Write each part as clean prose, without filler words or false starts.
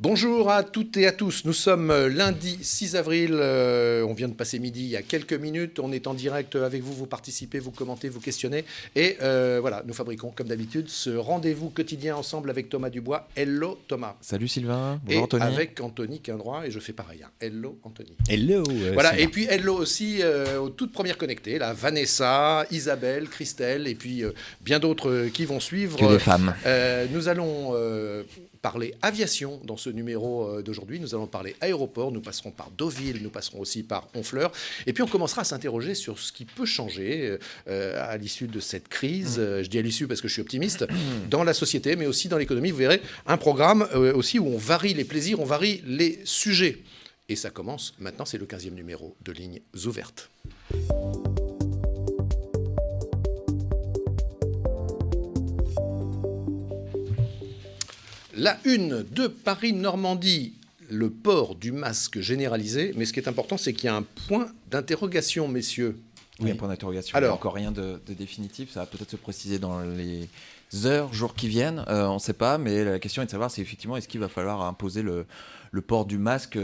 Bonjour à toutes et à tous, nous sommes lundi 6 avril, on vient de passer midi il y a quelques minutes, on est en direct avec vous, vous participez, vous commentez, vous questionnez et voilà, nous fabriquons comme d'habitude ce rendez-vous quotidien ensemble avec Thomas Dubois. Hello Thomas. Salut Sylvain, bonjour et Anthony. Avec Anthony Quindroy et je fais pareil, hein. Hello Anthony. Hello. Voilà, et puis hello aussi aux toutes premières connectées, là, Vanessa, Isabelle, Christelle et puis bien d'autres qui vont suivre. Que des femmes. Nous allons parler aviation dans ce numéro d'aujourd'hui. Nous allons parler aéroport, nous passerons par Deauville, nous passerons aussi par Honfleur. Et puis on commencera à s'interroger sur ce qui peut changer à l'issue de cette crise. Je dis à l'issue parce que je suis optimiste, dans la société, mais aussi dans l'économie. Vous verrez un programme aussi où on varie les plaisirs, on varie les sujets. Et ça commence maintenant, c'est le 15e numéro de Lignes ouvertes. La une de Paris-Normandie, le port du masque généralisé. Mais ce qui est important, c'est qu'il y a un point d'interrogation, messieurs. Oui, un point d'interrogation. Alors, il n'y a encore rien de définitif. Ça va peut-être se préciser dans les heures, jours qui viennent. On ne sait pas, mais la question est de savoir, c'est effectivement, est-ce qu'il va falloir imposer le port du masque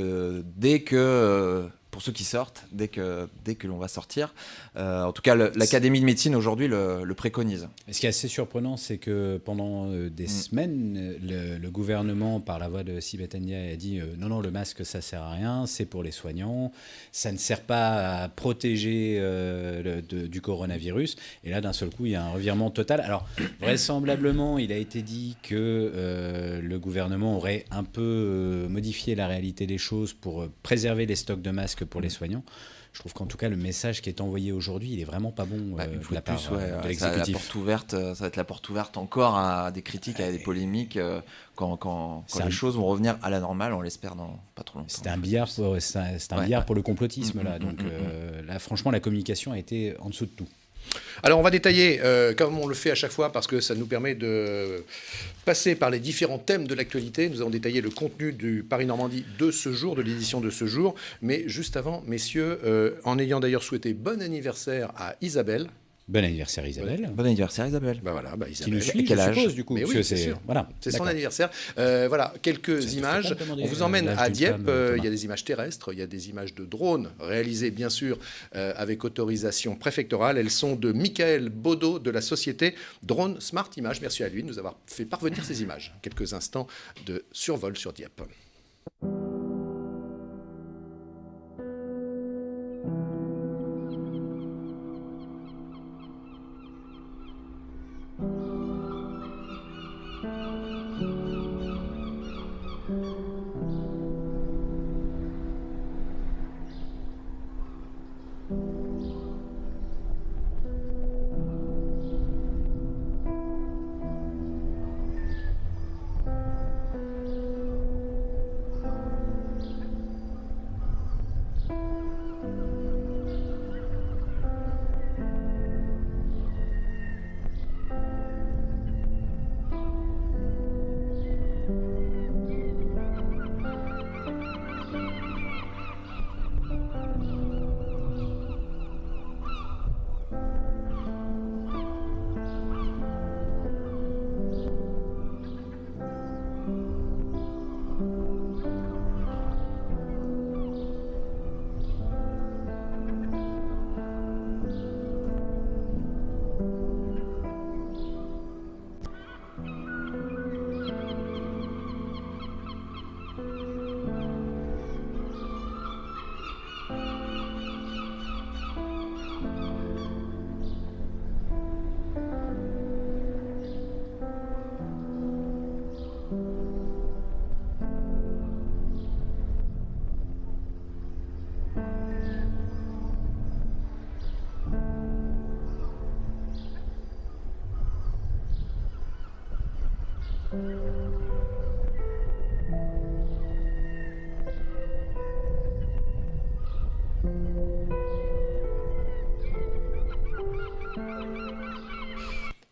dès que... pour ceux qui sortent, dès que l'on va sortir. En tout cas, l'Académie de médecine aujourd'hui le préconise. Ce qui est assez surprenant, c'est que pendant des semaines, le gouvernement, par la voix de Sibeth Ndiaye, a dit non, le masque, ça ne sert à rien, c'est pour les soignants, ça ne sert pas à protéger du coronavirus. Et là, d'un seul coup, il y a un revirement total. Alors, vraisemblablement, il a été dit que le gouvernement aurait un peu modifié la réalité des choses pour préserver les stocks de masques pour les soignants. Je trouve qu'en tout cas, le message qui est envoyé aujourd'hui, il est vraiment pas bon de la part de l'exécutif. Ça va être la porte ouverte encore à des critiques, à des polémiques quand les choses vont revenir à la normale, on l'espère dans pas trop longtemps. C'est un billard pour le complotisme, là. Donc là, franchement, la communication a été en dessous de tout. Alors on va détailler, comme on le fait à chaque fois, parce que ça nous permet de passer par les différents thèmes de l'actualité. Nous avons détaillé le contenu du Paris-Normandie de ce jour, de l'édition de ce jour. Mais juste avant, messieurs, en ayant d'ailleurs souhaité bon anniversaire à Isabelle. Bon anniversaire Isabelle. Bon anniversaire Isabelle. Voilà, Isabelle. Qui nous suit, quel âge, je suppose, du coup. Mais oui, c'est sûr. Voilà, c'est son anniversaire. Voilà, quelques images. On vous emmène à Dieppe. Il y a des images terrestres, il y a des images de drones réalisées, bien sûr, avec autorisation préfectorale. Elles sont de Michael Baudot de la société Drone Smart Images. Merci à lui de nous avoir fait parvenir ces images. Quelques instants de survol sur Dieppe.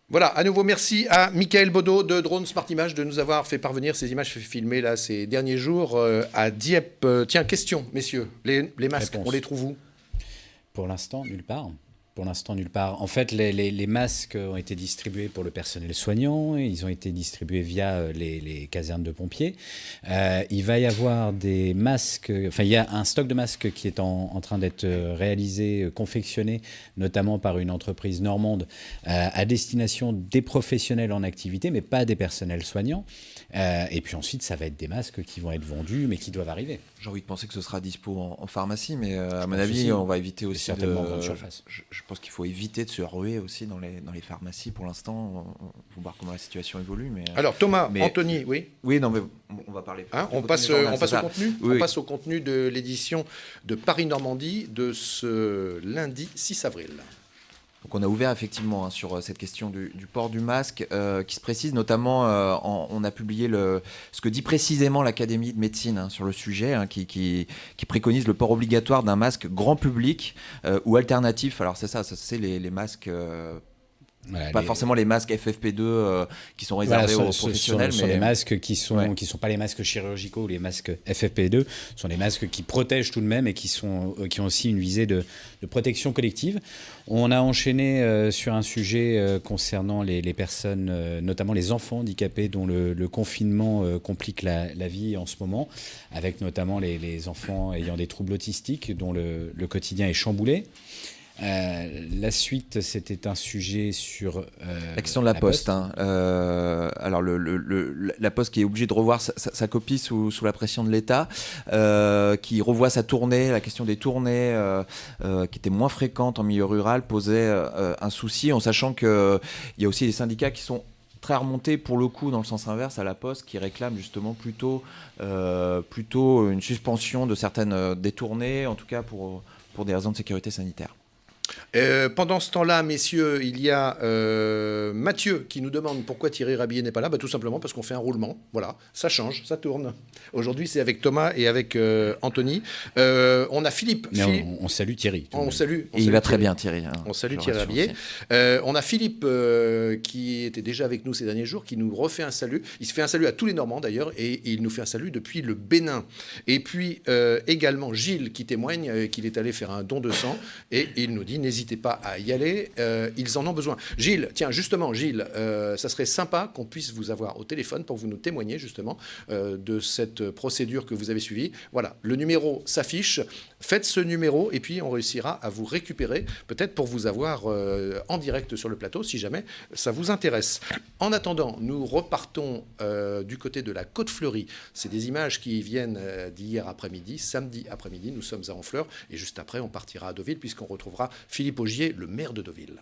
Voilà, à nouveau, merci à Michael Baudot de Drone Smart Images de nous avoir fait parvenir ces images filmées là, ces derniers jours à Dieppe. Tiens, question, messieurs, les masques, Réponse. on les trouve où ? Pour l'instant, nulle part. Pour l'instant, nulle part. En fait, les masques ont été distribués pour le personnel soignant. Ils ont été distribués via les casernes de pompiers. Il va y avoir des masques... Enfin, il y a un stock de masques qui est en train d'être réalisé, confectionné, notamment par une entreprise normande, à destination des professionnels en activité, mais pas des personnels soignants. Et puis ensuite, ça va être des masques qui vont être vendus, mais qui doivent arriver. J'ai envie de penser que ce sera dispo en pharmacie, mais à mon avis, on va éviter aussi certainement en grande surface. Je pense qu'il faut éviter de se ruer aussi dans les pharmacies pour l'instant. On va voir comment la situation évolue. Mais, alors Thomas, Anthony, oui. Oui, non, mais on va parler. On passe au contenu. Oui. On passe au contenu de l'édition de Paris-Normandie de ce lundi 6 avril. Donc on a ouvert effectivement sur cette question du port du masque qui se précise notamment, on a publié ce que dit précisément l'Académie de médecine sur le sujet, qui préconise le port obligatoire d'un masque grand public ou alternatif. Alors c'est les masques... Voilà, forcément les masques FFP2 qui sont réservés aux professionnels. Ce sont les masques qui sont pas les masques chirurgicaux ou les masques FFP2. Ce sont les masques qui protègent tout de même et qui ont aussi une visée de protection collective. On a enchaîné sur un sujet concernant les personnes, notamment les enfants handicapés dont le confinement complique la vie en ce moment, avec notamment les enfants ayant des troubles autistiques dont le quotidien est chamboulé. La suite, c'était un sujet sur la question de la Poste. Alors la Poste qui est obligée de revoir sa copie sous la pression de l'État, qui revoit sa tournée. La question des tournées qui étaient moins fréquentes en milieu rural posait un souci, en sachant qu'il y a aussi des syndicats qui sont très remontés pour le coup dans le sens inverse à la Poste, qui réclament justement plutôt une suspension de certaines des tournées, en tout cas pour des raisons de sécurité sanitaire. Pendant ce temps-là, messieurs, il y a Mathieu qui nous demande pourquoi Thierry Rabillet n'est pas là. Tout simplement parce qu'on fait un roulement. Voilà, ça change, ça tourne. Aujourd'hui, c'est avec Thomas et avec Anthony. On a Philippe. On salue Thierry. On salue il va très bien, Thierry. On salue Thierry Rabillet. On a Philippe qui était déjà avec nous ces derniers jours, qui nous refait un salut. Il se fait un salut à tous les Normands d'ailleurs, et il nous fait un salut depuis le Bénin. Et puis également Gilles qui témoigne qu'il est allé faire un don de sang, et il nous dit n'hésitez pas à y aller, ils en ont besoin. Gilles, tiens, justement, Gilles, ça serait sympa qu'on puisse vous avoir au téléphone pour que vous nous témoigniez justement de cette procédure que vous avez suivie. Voilà, le numéro s'affiche, faites ce numéro et puis on réussira à vous récupérer, peut-être pour vous avoir en direct sur le plateau, si jamais ça vous intéresse. En attendant, nous repartons du côté de la Côte-Fleurie. C'est des images qui viennent d'hier après-midi, samedi après-midi, nous sommes à Honfleur, et juste après, on partira à Deauville, puisqu'on retrouvera Philippe Augier, le maire de Deauville.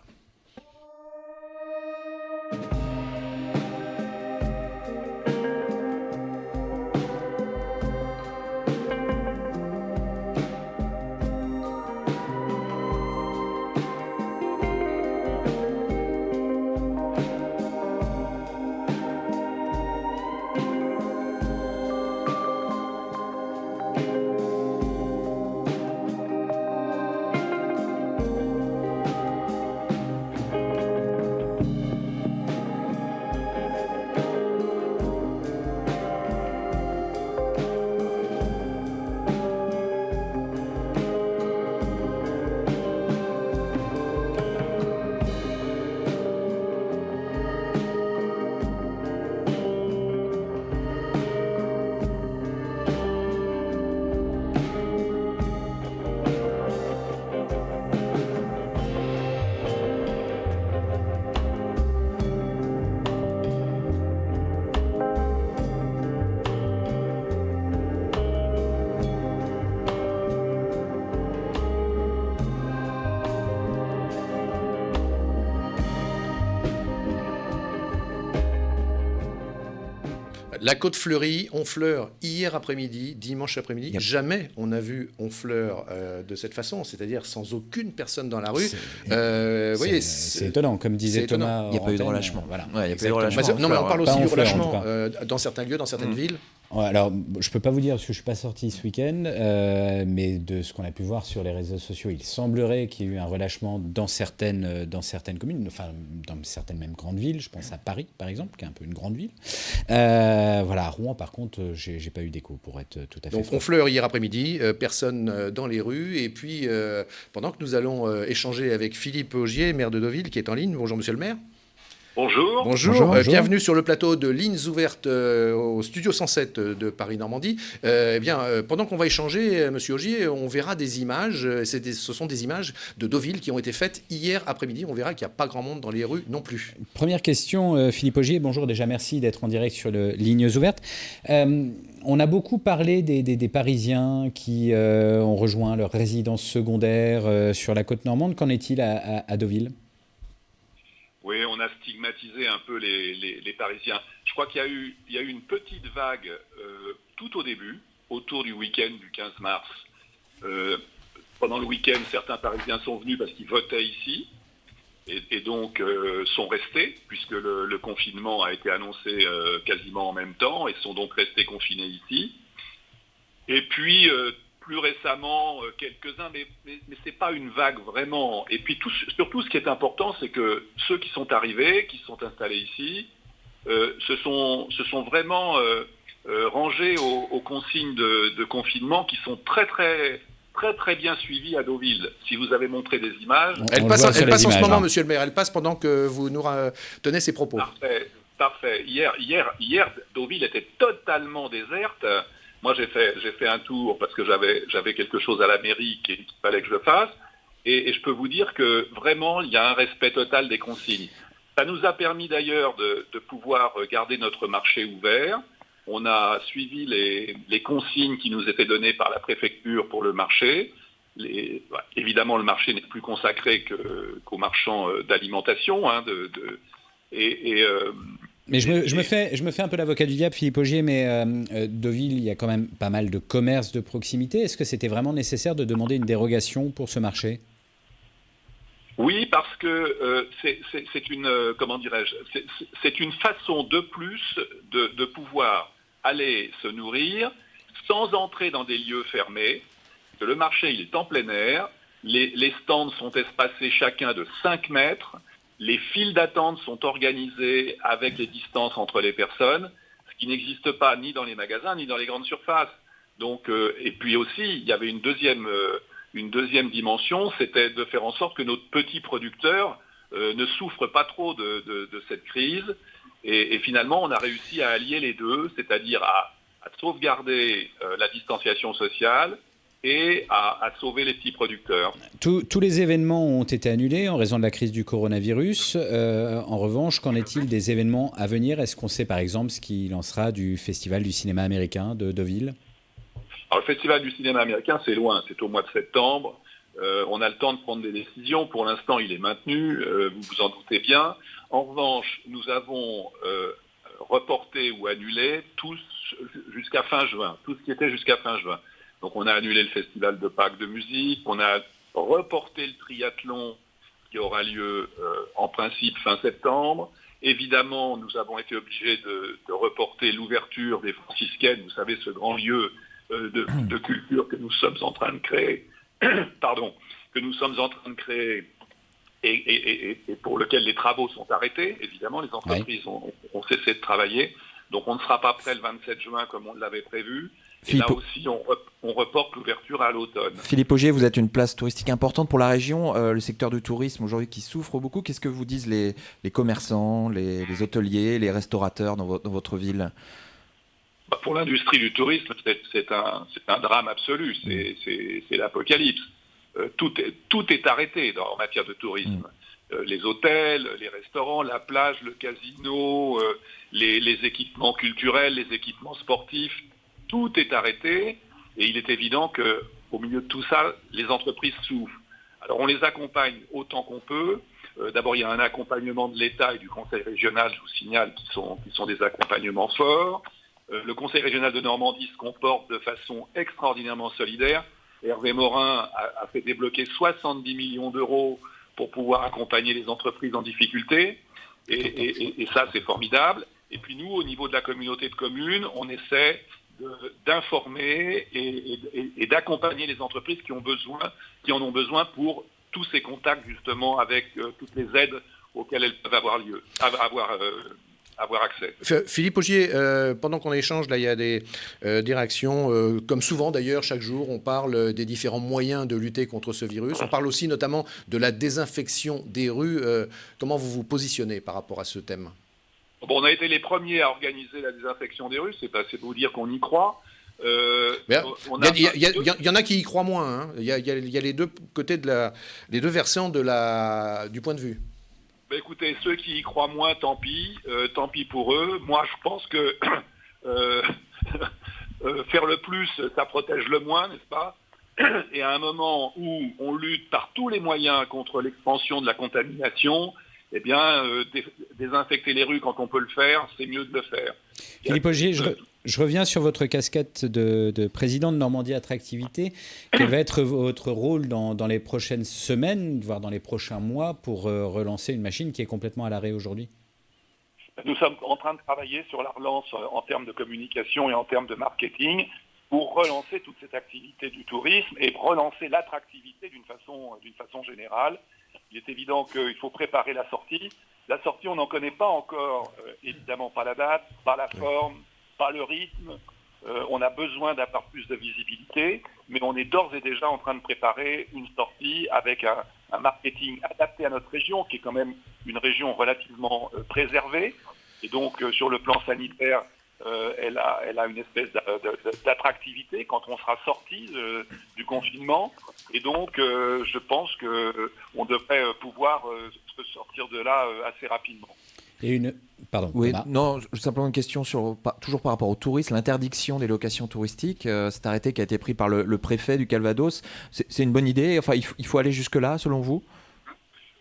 La Côte-Fleurie, Honfleur, hier après-midi, dimanche après-midi, yep. Jamais on a vu Honfleur de cette façon, c'est-à-dire sans aucune personne dans la rue. C'est étonnant, comme disait Thomas. Il n'y a pas eu de relâchement. Voilà. Ouais, il y a pas eu de relâchement. Non, mais on parle aussi du relâchement dans certains lieux, dans certaines villes. Alors, je ne peux pas vous dire parce que je ne suis pas sorti ce week-end, mais de ce qu'on a pu voir sur les réseaux sociaux, il semblerait qu'il y ait eu un relâchement dans certaines communes, enfin dans certaines même grandes villes. Je pense à Paris, par exemple, qui est un peu une grande ville. Voilà, à Rouen, par contre, je n'ai pas eu d'écho, pour être tout à fait Donc, franc. Honfleur hier après-midi, personne dans les rues. Et puis, pendant que nous allons échanger avec Philippe Augier, maire de Deauville, qui est en ligne. Bonjour, monsieur le maire. Bonjour. Bonjour. Bienvenue sur le plateau de Lignes ouvertes au studio 107 de Paris-Normandie. Pendant qu'on va échanger, monsieur Augier, on verra des images. Ce sont des images de Deauville qui ont été faites hier après-midi. On verra qu'il n'y a pas grand monde dans les rues non plus. Première question, Philippe Augier. Bonjour, déjà merci d'être en direct sur Lignes ouvertes. On a beaucoup parlé des Parisiens qui ont rejoint leur résidence secondaire sur la côte normande. Qu'en est-il à Deauville ? Oui, on a stigmatisé un peu les Parisiens. Je crois qu'il y a eu une petite vague tout au début, autour du week-end du 15 mars. Pendant le week-end, certains Parisiens sont venus parce qu'ils votaient ici et donc sont restés, puisque le confinement a été annoncé quasiment en même temps et sont donc restés confinés ici. Et puis, plus récemment, quelques-uns, mais c'est pas une vague vraiment. Et puis surtout, ce qui est important, c'est que ceux qui sont arrivés, qui se sont installés ici, se sont vraiment rangés aux consignes de confinement qui sont très bien suivies à Deauville. Si vous avez montré des images... Elle passe en ce moment, monsieur le maire. Elle passe pendant que vous nous tenez ces propos. Parfait. Hier, Deauville était totalement déserte. Moi, j'ai fait un tour parce que j'avais quelque chose à la mairie qu'il fallait que je fasse. Et je peux vous dire que vraiment, il y a un respect total des consignes. Ça nous a permis d'ailleurs de pouvoir garder notre marché ouvert. On a suivi les consignes qui nous étaient données par la préfecture pour le marché. Évidemment, le marché n'est plus consacré qu'aux marchands d'alimentation. Mais je me fais un peu l'avocat du diable, Philippe Augier, mais Deauville, il y a quand même pas mal de commerces de proximité. Est-ce que c'était vraiment nécessaire de demander une dérogation pour ce marché ? Oui, parce que c'est une façon de plus de pouvoir aller se nourrir sans entrer dans des lieux fermés. Le marché, il est en plein air. Les stands sont espacés chacun de 5 mètres. Les files d'attente sont organisées avec les distances entre les personnes, ce qui n'existe pas ni dans les magasins ni dans les grandes surfaces. Donc, et puis aussi, il y avait une deuxième dimension, c'était de faire en sorte que nos petits producteurs ne souffrent pas trop de cette crise. Et finalement, on a réussi à allier les deux, c'est-à-dire à sauvegarder la distanciation sociale et à sauver les petits producteurs. Tous les événements ont été annulés en raison de la crise du coronavirus. En revanche, qu'en est-il des événements à venir ? Est-ce qu'on sait par exemple ce qu'il en sera du Festival du cinéma américain de Deauville ? Alors, le Festival du cinéma américain, c'est loin, c'est au mois de septembre. On a le temps de prendre des décisions. Pour l'instant, il est maintenu, vous vous en doutez bien. En revanche, nous avons reporté ou annulé tout jusqu'à fin juin, tout ce qui était jusqu'à fin juin. Donc on a annulé le festival de Pâques de musique, on a reporté le triathlon qui aura lieu en principe fin septembre. Évidemment, nous avons été obligés de reporter l'ouverture des franciscaines, vous savez, ce grand lieu de culture que nous sommes en train de créer, et pour lequel les travaux sont arrêtés. Évidemment, les entreprises ont cessé de travailler. Donc on ne sera pas prêt le 27 juin comme on l'avait prévu. Et là aussi, on reporte l'ouverture à l'automne. Philippe Augier, vous êtes une place touristique importante pour la région. Le secteur du tourisme aujourd'hui qui souffre beaucoup. Qu'est-ce que vous disent les commerçants, les hôteliers, les restaurateurs dans votre ville ? Pour l'industrie du tourisme, c'est un drame absolu. C'est l'apocalypse. Tout est arrêté en matière de tourisme. Les hôtels, les restaurants, la plage, le casino, les équipements culturels, les équipements sportifs, tout est arrêté et il est évident qu'au milieu de tout ça, les entreprises souffrent. Alors on les accompagne autant qu'on peut. D'abord, il y a un accompagnement de l'État et du Conseil régional, je vous signale, qui sont des accompagnements forts. Le Conseil régional de Normandie se comporte de façon extraordinairement solidaire. Hervé Morin a fait débloquer 70 millions d'euros pour pouvoir accompagner les entreprises en difficulté. Et ça, c'est formidable. Et puis nous, au niveau de la communauté de communes, on essaie d'informer et d'accompagner les entreprises qui en ont besoin pour tous ces contacts justement avec toutes les aides auxquelles elles peuvent avoir accès. Philippe Augier, pendant qu'on échange, là, il y a des réactions, comme souvent d'ailleurs, chaque jour, on parle des différents moyens de lutter contre ce virus. On parle aussi notamment de la désinfection des rues. Comment vous vous positionnez par rapport à ce thème ? Bon, on a été les premiers à organiser la désinfection des rues, c'est vous dire qu'on y croit. Il y en a qui y croient moins. Hein. Il y a les deux côtés les deux versants du point de vue. Écoutez, ceux qui y croient moins, tant pis pour eux. Moi, je pense que faire le plus, ça protège le moins, n'est-ce pas ? Et à un moment où on lutte par tous les moyens contre l'expansion de la contamination, eh bien, désinfecter les rues quand on peut le faire, c'est mieux de le faire. Philippe Augier, je reviens sur votre casquette de président de Normandie Attractivité. Quel va être votre rôle dans les prochaines semaines, voire dans les prochains mois, pour relancer une machine qui est complètement à l'arrêt aujourd'hui ? Nous sommes en train de travailler sur la relance en termes de communication et en termes de marketing pour relancer toute cette activité du tourisme et relancer l'attractivité d'une façon générale. Il est évident qu'il faut préparer la sortie. La sortie, on n'en connaît pas encore, évidemment pas la date, pas la forme, pas le rythme. On a besoin d'avoir plus de visibilité, mais on est d'ores et déjà en train de préparer une sortie avec un marketing adapté à notre région, qui est quand même une région relativement préservée. Et donc, sur le plan sanitaire, elle a une espèce d'attractivité quand on sera sorti du confinement. Et donc, je pense qu'on devrait pouvoir se sortir de là assez rapidement. Pardon. Oui, non, simplement une question toujours par rapport au tourisme, l'interdiction des locations touristiques, cet arrêté qui a été pris par le préfet du Calvados, c'est une bonne idée. Enfin, il faut aller jusque-là, selon vous ?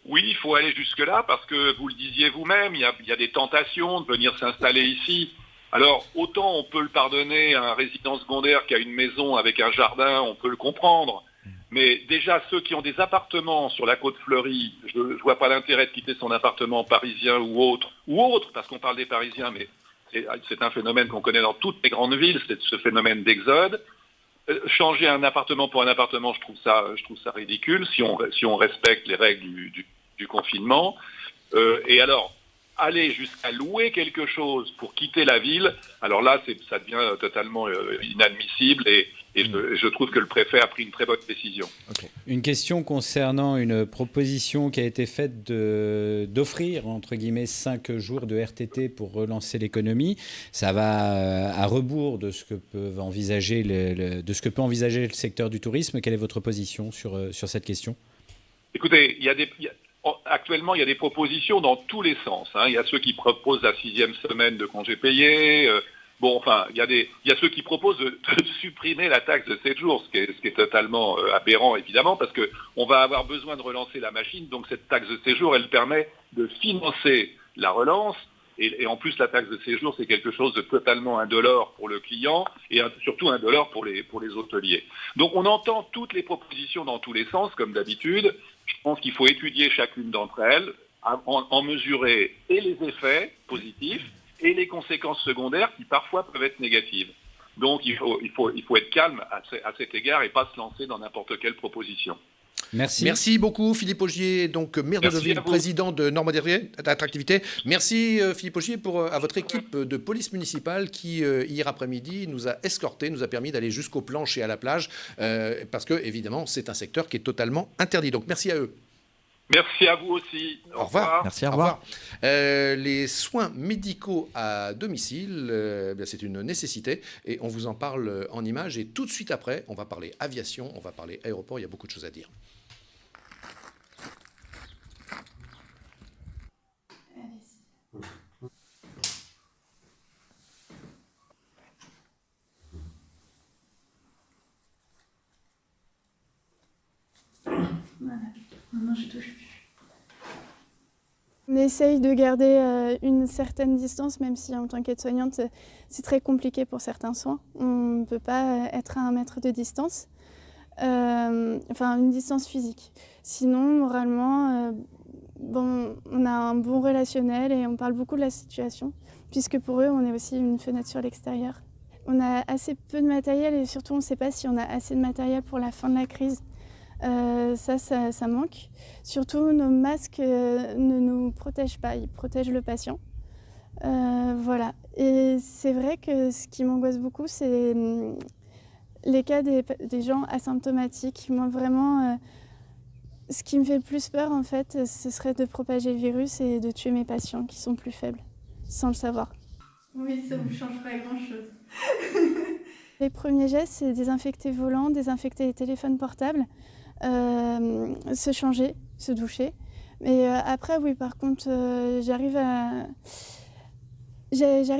Oui, il faut aller jusque-là parce que, vous le disiez vous-même, il y a des tentations de venir s'installer ici. Alors, autant on peut le pardonner à un résident secondaire qui a une maison avec un jardin, on peut le comprendre. Mais déjà, ceux qui ont des appartements sur la côte fleurie, je ne vois pas l'intérêt de quitter son appartement parisien ou autre, parce qu'on parle des Parisiens, mais c'est un phénomène qu'on connaît dans toutes les grandes villes, c'est ce phénomène d'exode. Changer un appartement pour un appartement, je trouve ça ridicule, si on respecte les règles du confinement. Et alors, aller jusqu'à louer quelque chose pour quitter la ville, alors là, ça devient totalement inadmissible et je trouve que le préfet a pris une très bonne décision. Okay. Une question concernant une proposition qui a été faite d'offrir, entre guillemets, 5 jours de RTT pour relancer l'économie. Ça va à rebours de ce que peut envisager le secteur du tourisme. Quelle est votre position sur cette question ? Écoutez, actuellement, il y a des propositions dans tous les sens. Il y a ceux qui proposent la 6e semaine de congés payés. Il y a ceux qui proposent de supprimer la taxe de 7 jours, ce qui est totalement aberrant, évidemment, parce qu'on va avoir besoin de relancer la machine. Donc cette taxe de séjour, elle permet de financer la relance. Et en plus, la taxe de séjour, c'est quelque chose de totalement indolore pour le client et surtout indolore pour les hôteliers. Donc on entend toutes les propositions dans tous les sens, comme d'habitude. Je pense qu'il faut étudier chacune d'entre elles, en mesurer et les effets positifs et les conséquences secondaires qui parfois peuvent être négatives. Donc il faut être calme à cet égard et pas se lancer dans n'importe quelle proposition. Merci beaucoup Philippe Augier, donc maire de Deauville, président de Normandie Attractivité. Merci Philippe Augier à votre équipe de police municipale qui hier après-midi nous a escortés, nous a permis d'aller jusqu'aux planches et à la plage parce que évidemment c'est un secteur qui est totalement interdit. Donc merci à eux. Merci à vous aussi. Au revoir. Merci, au revoir. Les soins médicaux à domicile, c'est une nécessité et on vous en parle en images. Et tout de suite après, on va parler aviation, on va parler aéroport, il y a beaucoup de choses à dire. Voilà. Maintenant, je touche plus. On essaye de garder une certaine distance, même si en tant qu'aide-soignante, c'est très compliqué pour certains soins. On ne peut pas être à 1 mètre de distance, une distance physique. Sinon, moralement, on a un bon relationnel et on parle beaucoup de la situation, puisque pour eux, on est aussi une fenêtre sur l'extérieur. on a assez peu de matériel et surtout on ne sait pas si on a assez de matériel pour la fin de la crise. Ça manque. Surtout nos masques ne nous protègent pas, ils protègent le patient. Voilà. Et c'est vrai que ce qui m'angoisse beaucoup, c'est les cas des gens asymptomatiques. Moi vraiment, ce qui me fait le plus peur en fait, ce serait de propager le virus et de tuer mes patients qui sont plus faibles, sans le savoir. Oui, ça ne vous change pas grand-chose. Les premiers gestes, c'est désinfecter volant, désinfecter les téléphones portables, se changer, se doucher. Mais après, oui, par contre, j'arrive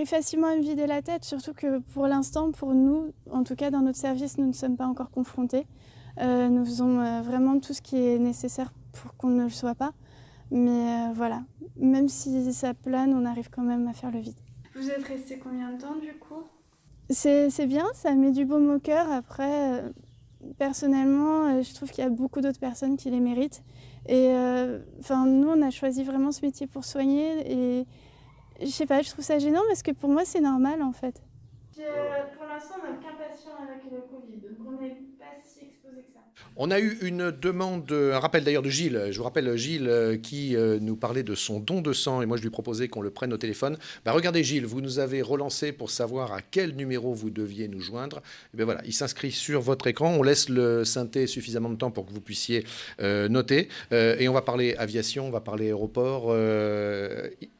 facilement à me vider la tête, surtout que pour l'instant, pour nous, en tout cas dans notre service, nous ne sommes pas encore confrontés. Nous faisons vraiment tout ce qui est nécessaire pour qu'on ne le soit pas. Mais voilà, même si ça plane, on arrive quand même à faire le vide. Vous êtes resté combien de temps du coup ? C'est bien, ça met du baume au cœur. Après, personnellement, je trouve qu'il y a beaucoup d'autres personnes qui les méritent. Et nous, on a choisi vraiment ce métier pour soigner. Et je sais pas, je trouve ça gênant parce que pour moi, c'est normal en fait. Pour l'instant, on n'a aucun patient avec le Covid, donc on n'est pas si exposé que ça. On a eu une demande, un rappel d'ailleurs de Gilles. Je vous rappelle Gilles qui nous parlait de son don de sang et moi je lui proposais qu'on le prenne au téléphone. Regardez Gilles, vous nous avez relancé pour savoir à quel numéro vous deviez nous joindre. Et voilà, il s'inscrit sur votre écran. On laisse le synthé suffisamment de temps pour que vous puissiez noter. Et on va parler aviation, on va parler aéroport.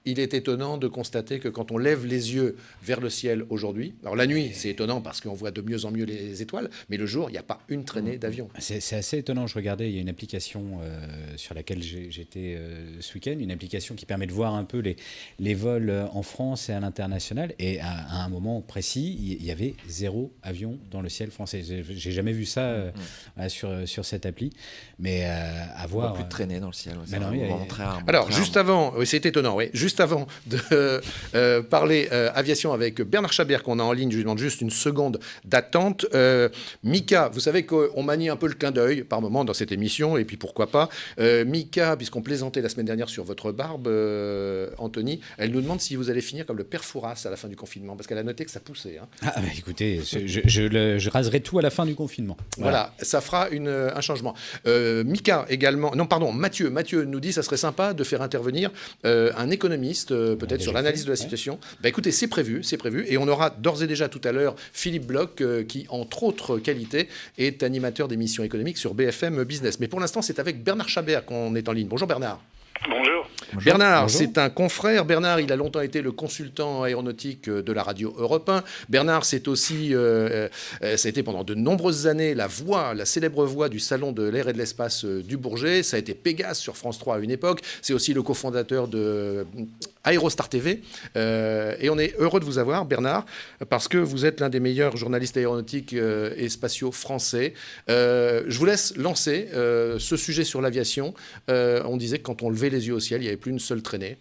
Il est étonnant de constater que quand on lève les yeux vers le ciel aujourd'hui, alors la nuit c'est étonnant parce qu'on voit de mieux en mieux les étoiles, mais le jour il n'y a pas une traînée d'avions. C'est assez étonnant. Je regardais, il y a une application sur laquelle j'étais ce week-end, une application qui permet de voir un peu les vols en France et à l'international. Et à un moment précis, il y avait 0 avion dans le ciel français. J'ai jamais vu ça sur cette appli. Mais à voir. On va plus de traîner dans le ciel. Ouais, alors, juste avant, oui, c'est étonnant, oui. Juste avant de parler aviation avec Bernard Chabert, qu'on a en ligne, je lui demande juste une seconde d'attente. Mika, vous savez qu'on manie un peu le clin d'œil par moment dans cette émission, et puis pourquoi pas. Mika, puisqu'on plaisantait la semaine dernière sur votre barbe, Anthony, elle nous demande si vous allez finir comme le père Fouras à la fin du confinement, parce qu'elle a noté que ça poussait. Hein. Ah, écoutez, je raserai tout à la fin du confinement. Voilà, ça fera un changement. Mika également, non pardon, Mathieu nous dit ça serait sympa de faire intervenir un économiste, peut-être sur l'analyse de la situation. Écoutez, c'est prévu, et on aura d'ores et déjà tout à l'heure Philippe Bloch, qui entre autres qualités est animateur d'émissions économiques sur BFM Business. Mais pour l'instant, c'est avec Bernard Chabert qu'on est en ligne. Bonjour Bernard. Bonjour. Bernard, c'est un confrère. Bernard, il a longtemps été le consultant aéronautique de la radio Europe 1. Bernard, c'est aussi, ça a été pendant de nombreuses années la célèbre voix du Salon de l'air et de l'espace du Bourget. Ça a été Pégase sur France 3 à une époque. C'est aussi le cofondateur de Aérostar TV. Et on est heureux de vous avoir, Bernard, parce que vous êtes l'un des meilleurs journalistes aéronautiques et spatiaux français. Je vous laisse lancer ce sujet sur l'aviation. On disait que quand on levait les yeux au ciel, il n'y avait plus une seule traînée.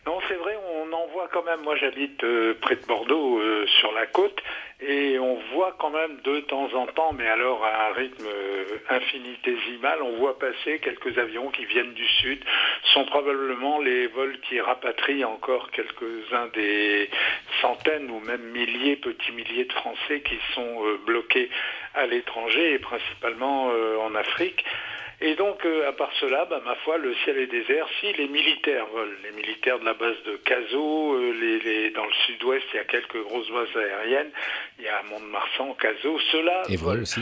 Non, c'est vrai, on en voit quand même. Moi, j'habite près de Bordeaux, sur la côte, et on voit quand même de temps en temps, mais alors à un rythme infinitésimal, on voit passer quelques avions qui viennent du sud. Ce sont probablement les vols qui rapatrient encore quelques-uns des centaines ou même petits milliers de Français qui sont bloqués à l'étranger et principalement en Afrique. Et donc, à part cela, ma foi, le ciel est désert. Si les militaires volent, les militaires de la base de Cazaux, dans le sud-ouest, il y a quelques grosses bases aériennes. Il y a Mont-de-Marsan, Cazaux, ceux-là volent aussi.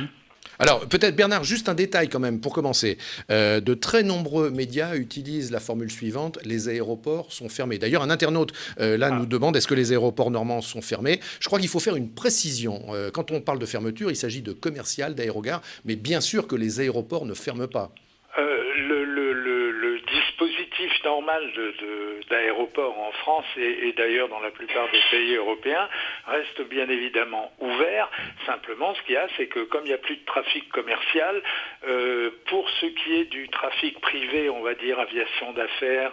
Alors, peut-être, Bernard, juste un détail quand même, pour commencer. De très nombreux médias utilisent la formule suivante, les aéroports sont fermés. D'ailleurs, un internaute, nous demande, est-ce que les aéroports normands sont fermés ? Je crois qu'il faut faire une précision. Quand on parle de fermeture, il s'agit de commercial, d'aérogare, mais bien sûr que les aéroports ne ferment pas. Le dispositif normal d'aéroport en France et d'ailleurs dans la plupart des pays européens reste bien évidemment ouvert. Simplement, ce qu'il y a, c'est que comme il n'y a plus de trafic commercial, pour ce qui est du trafic privé, on va dire aviation d'affaires,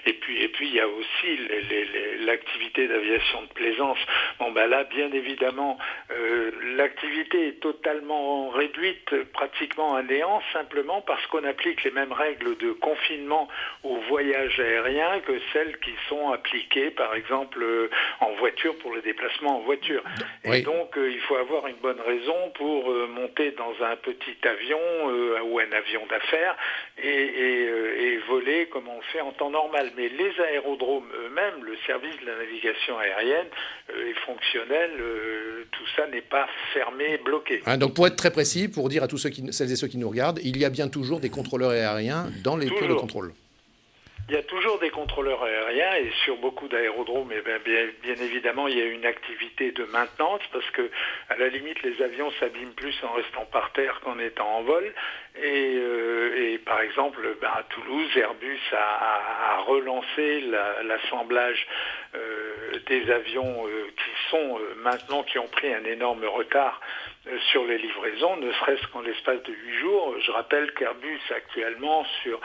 et puis il y a aussi l'activité d'aviation de plaisance. Là, bien évidemment, l'activité est totalement réduite, pratiquement à néant, simplement parce qu'on applique les mêmes règles de confinement aux voyageurs voyage aérien que celles qui sont appliquées, par exemple, en voiture, pour le déplacement en voiture. Oui. Et donc, il faut avoir une bonne raison pour monter dans un petit avion ou un avion d'affaires et voler comme on le fait en temps normal. Mais les aérodromes eux-mêmes, le service de la navigation aérienne est fonctionnel, tout ça n'est pas fermé, bloqué. Donc pour être très précis, pour dire à tous celles et ceux qui nous regardent, il y a bien toujours des contrôleurs aériens dans les tours de contrôle. Il y a toujours des contrôleurs aériens et sur beaucoup d'aérodromes, bien évidemment, il y a une activité de maintenance parce que, à la limite, les avions s'abîment plus en restant par terre qu'en étant en vol. Et par exemple, à Toulouse, Airbus a relancé l'assemblage des avions qui ont pris un énorme retard sur les livraisons, ne serait-ce qu'en l'espace de 8 jours. Je rappelle qu'Airbus actuellement sur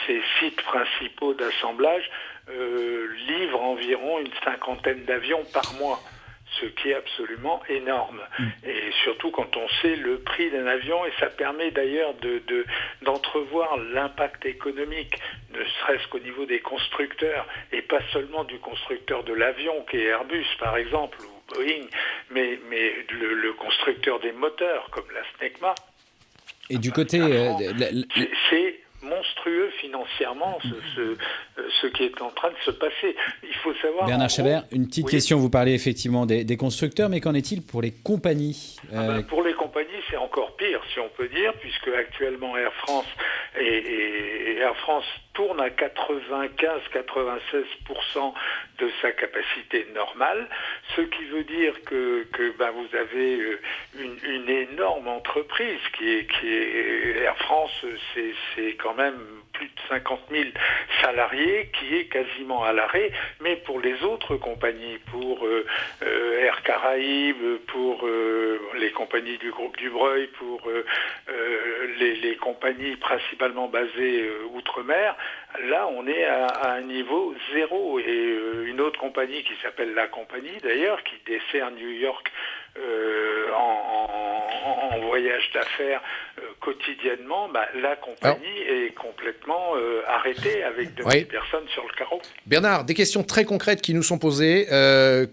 ses sites principaux d'assemblage livre environ une 50aine d'avions par mois, ce qui est absolument énorme. Et surtout quand on sait le prix d'un avion, et ça permet d'ailleurs d'entrevoir l'impact économique, ne serait-ce qu'au niveau des constructeurs, et pas seulement du constructeur de l'avion qui est Airbus par exemple, ou Boeing, mais le constructeur des moteurs comme la SNECMA. Et du côté... c'est monstrueux financièrement ce qui est en train de se passer. Il faut savoir... Bernard Chabert, une petite question. Vous parlez effectivement des constructeurs, mais qu'en est-il pour les compagnies ? Pour les compagnies, c'est encore pire, si on peut dire, puisque actuellement Air France et Air France tourne à 95-96% de sa capacité normale, ce qui veut dire que vous avez une énorme entreprise qui est Air France, c'est quand même plus de 50 000 salariés qui est quasiment à l'arrêt, mais pour les autres compagnies, pour Air Caraïbes, pour les compagnies du groupe Dubreuil, pour les compagnies principalement basées outre-mer, là on est à un niveau zéro. Et une autre compagnie qui s'appelle La Compagnie d'ailleurs, qui dessert New York en voyage d'affaires quotidiennement, la compagnie est complètement arrêtée avec 2000 personnes sur le carreau. Bernard, des questions très concrètes qui nous sont posées.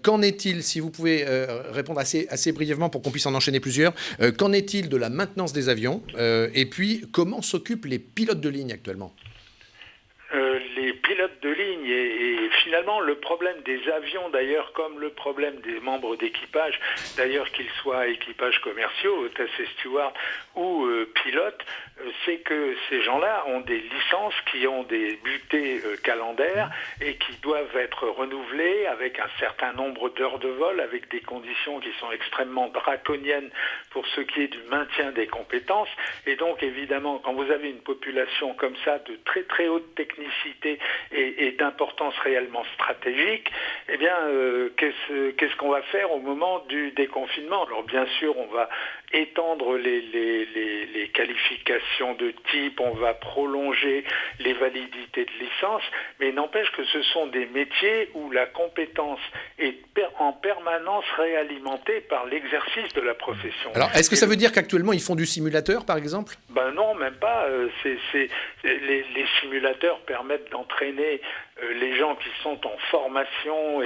Qu'en est-il, si vous pouvez répondre assez brièvement pour qu'on puisse en enchaîner plusieurs, qu'en est-il de la maintenance des avions et puis comment s'occupent les pilotes de ligne actuellement ? Les pilotes de ligne et finalement le problème des avions d'ailleurs comme le problème des membres d'équipage, d'ailleurs qu'ils soient équipages commerciaux, hôtesses et stewards ou pilotes, c'est que ces gens-là ont des licences qui ont des butées calendaires et qui doivent être renouvelées avec un certain nombre d'heures de vol, avec des conditions qui sont extrêmement draconiennes pour ce qui est du maintien des compétences. Et donc évidemment, quand vous avez une population comme ça de très très haute technicité et d'importance réellement stratégique, eh bien qu'est-ce qu'on va faire au moment du déconfinement ? Alors bien sûr, on va étendre les qualifications de type, on va prolonger les validités de licence, mais n'empêche que ce sont des métiers où la compétence est en permanence réalimentée par l'exercice de la profession. Alors, est-ce que ça veut dire qu'actuellement, ils font du simulateur, par exemple ? Non, même pas. Les simulateurs permettent d'entraîner les gens qui sont en formation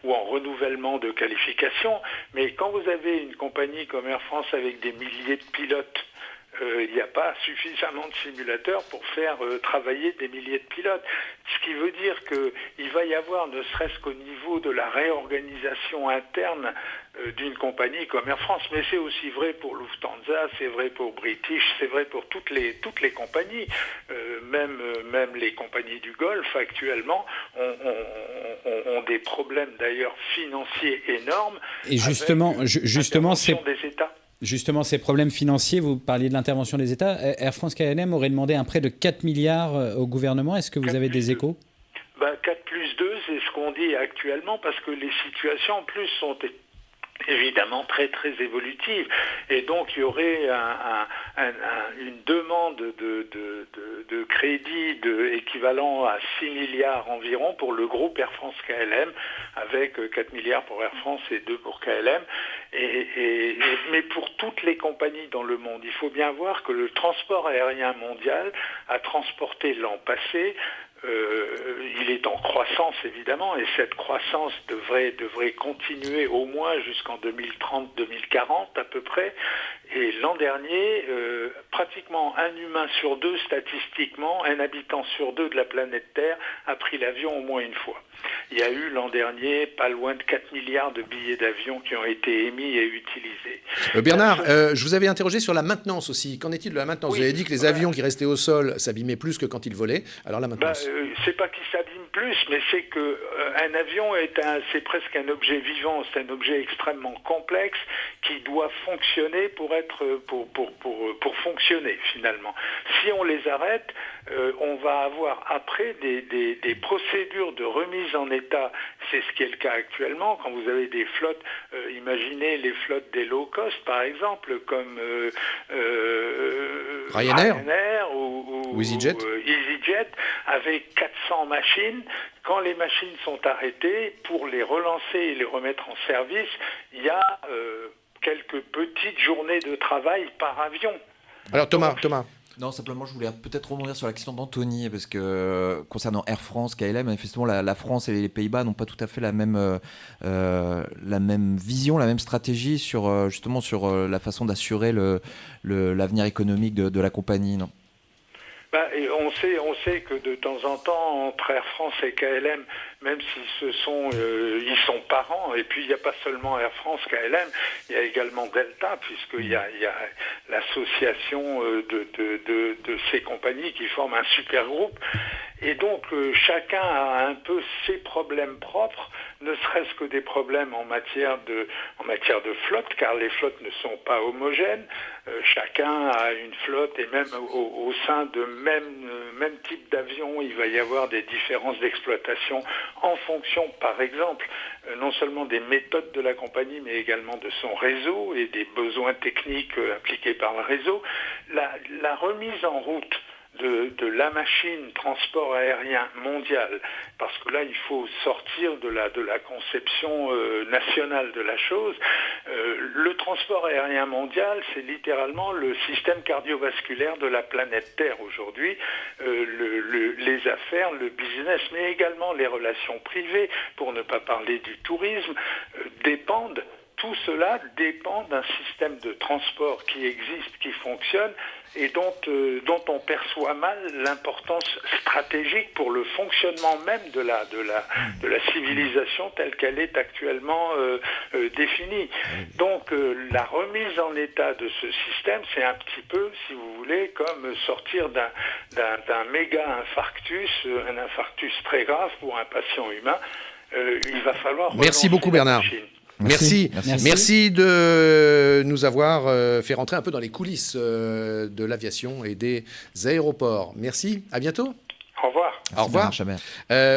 ou en renouvellement de qualification, mais quand vous avez une compagnie comme Air France avec des milliers de pilotes, il n'y a pas suffisamment de simulateurs pour faire travailler des milliers de pilotes. Ce qui veut dire qu'il va y avoir, ne serait-ce qu'au niveau de la réorganisation interne d'une compagnie comme Air France, mais c'est aussi vrai pour Lufthansa, c'est vrai pour British, c'est vrai pour toutes les compagnies, même les compagnies du Golfe actuellement ont des problèmes d'ailleurs financiers énormes. Et justement, des États. Justement, ces problèmes financiers, vous parliez de l'intervention des États. Air France-KLM aurait demandé un prêt de 4 milliards au gouvernement. Est-ce que vous avez des échos ? 4 plus 2, c'est ce qu'on dit actuellement, parce que les situations en plus sont évidemment très très évolutive, et donc il y aurait une demande de crédit équivalent à 6 milliards environ pour le groupe Air France KLM, avec 4 milliards pour Air France et 2 pour KLM, mais pour toutes les compagnies dans le monde. Il faut bien voir que le transport aérien mondial a transporté l'an passé, il est en croissance évidemment, et cette croissance devrait continuer au moins jusqu'en 2030-2040 à peu près. Et l'an dernier, pratiquement un humain sur deux, statistiquement, un habitant sur deux de la planète Terre a pris l'avion au moins une fois. Il y a eu l'an dernier pas loin de 4 milliards de billets d'avion qui ont été émis et utilisés. Bernard, je vous avais interrogé sur la maintenance aussi. Qu'en est-il de la maintenance? Vous avez dit que les avions qui restaient au sol s'abîmaient plus que quand ils volaient. Alors la maintenance? C'est pas qu'ils s'abîment plus, mais c'est que un avion c'est presque un objet vivant, c'est un objet extrêmement complexe qui doit fonctionner pour fonctionner finalement. Si on les arrête, on va avoir après des procédures de remise en état. C'est ce qui est le cas actuellement quand vous avez des flottes. Imaginez les flottes des low cost par exemple, comme Ryanair ou EasyJet. EasyJet, avec 400 machines. Quand les machines sont arrêtées, pour les relancer et les remettre en service, il y a quelques petites journées de travail par avion. Alors Thomas. Non, simplement, je voulais peut-être rebondir sur la question d'Anthony, parce que concernant Air France, KLM, manifestement, la France et les Pays-Bas n'ont pas tout à fait la même vision, la même stratégie sur la façon d'assurer l'avenir économique de la compagnie, non ? Et on sait que de temps en temps, entre Air France et KLM, même s'ils ils sont parents, et puis il n'y a pas seulement Air France, KLM, il y a également Delta, puisqu'il y a l'association de ces compagnies qui forment un super groupe. Et donc chacun a un peu ses problèmes propres, ne serait-ce que des problèmes en matière de flotte, car les flottes ne sont pas homogènes. Chacun a une flotte, et même au sein de même type d'avion, il va y avoir des différences d'exploitation en fonction, par exemple, non seulement des méthodes de la compagnie, mais également de son réseau et des besoins techniques impliqués par le réseau. La remise en route de la machine transport aérien mondial, parce que là il faut sortir de la conception nationale de la chose. Le transport aérien mondial, c'est littéralement le système cardiovasculaire de la planète Terre aujourd'hui. Les affaires, le business, mais également les relations privées, pour ne pas parler du tourisme, dépendent. Tout cela dépend d'un système de transport qui existe, qui fonctionne, et dont on perçoit mal l'importance stratégique pour le fonctionnement même de la civilisation telle qu'elle est actuellement définie. Donc la remise en état de ce système, c'est un petit peu, si vous voulez, comme sortir d'un méga infarctus, un infarctus très grave pour un patient humain. Il va falloir... Merci beaucoup Bernard. Merci de nous avoir fait rentrer un peu dans les coulisses de l'aviation et des aéroports. Merci, à bientôt. Au revoir. Au revoir.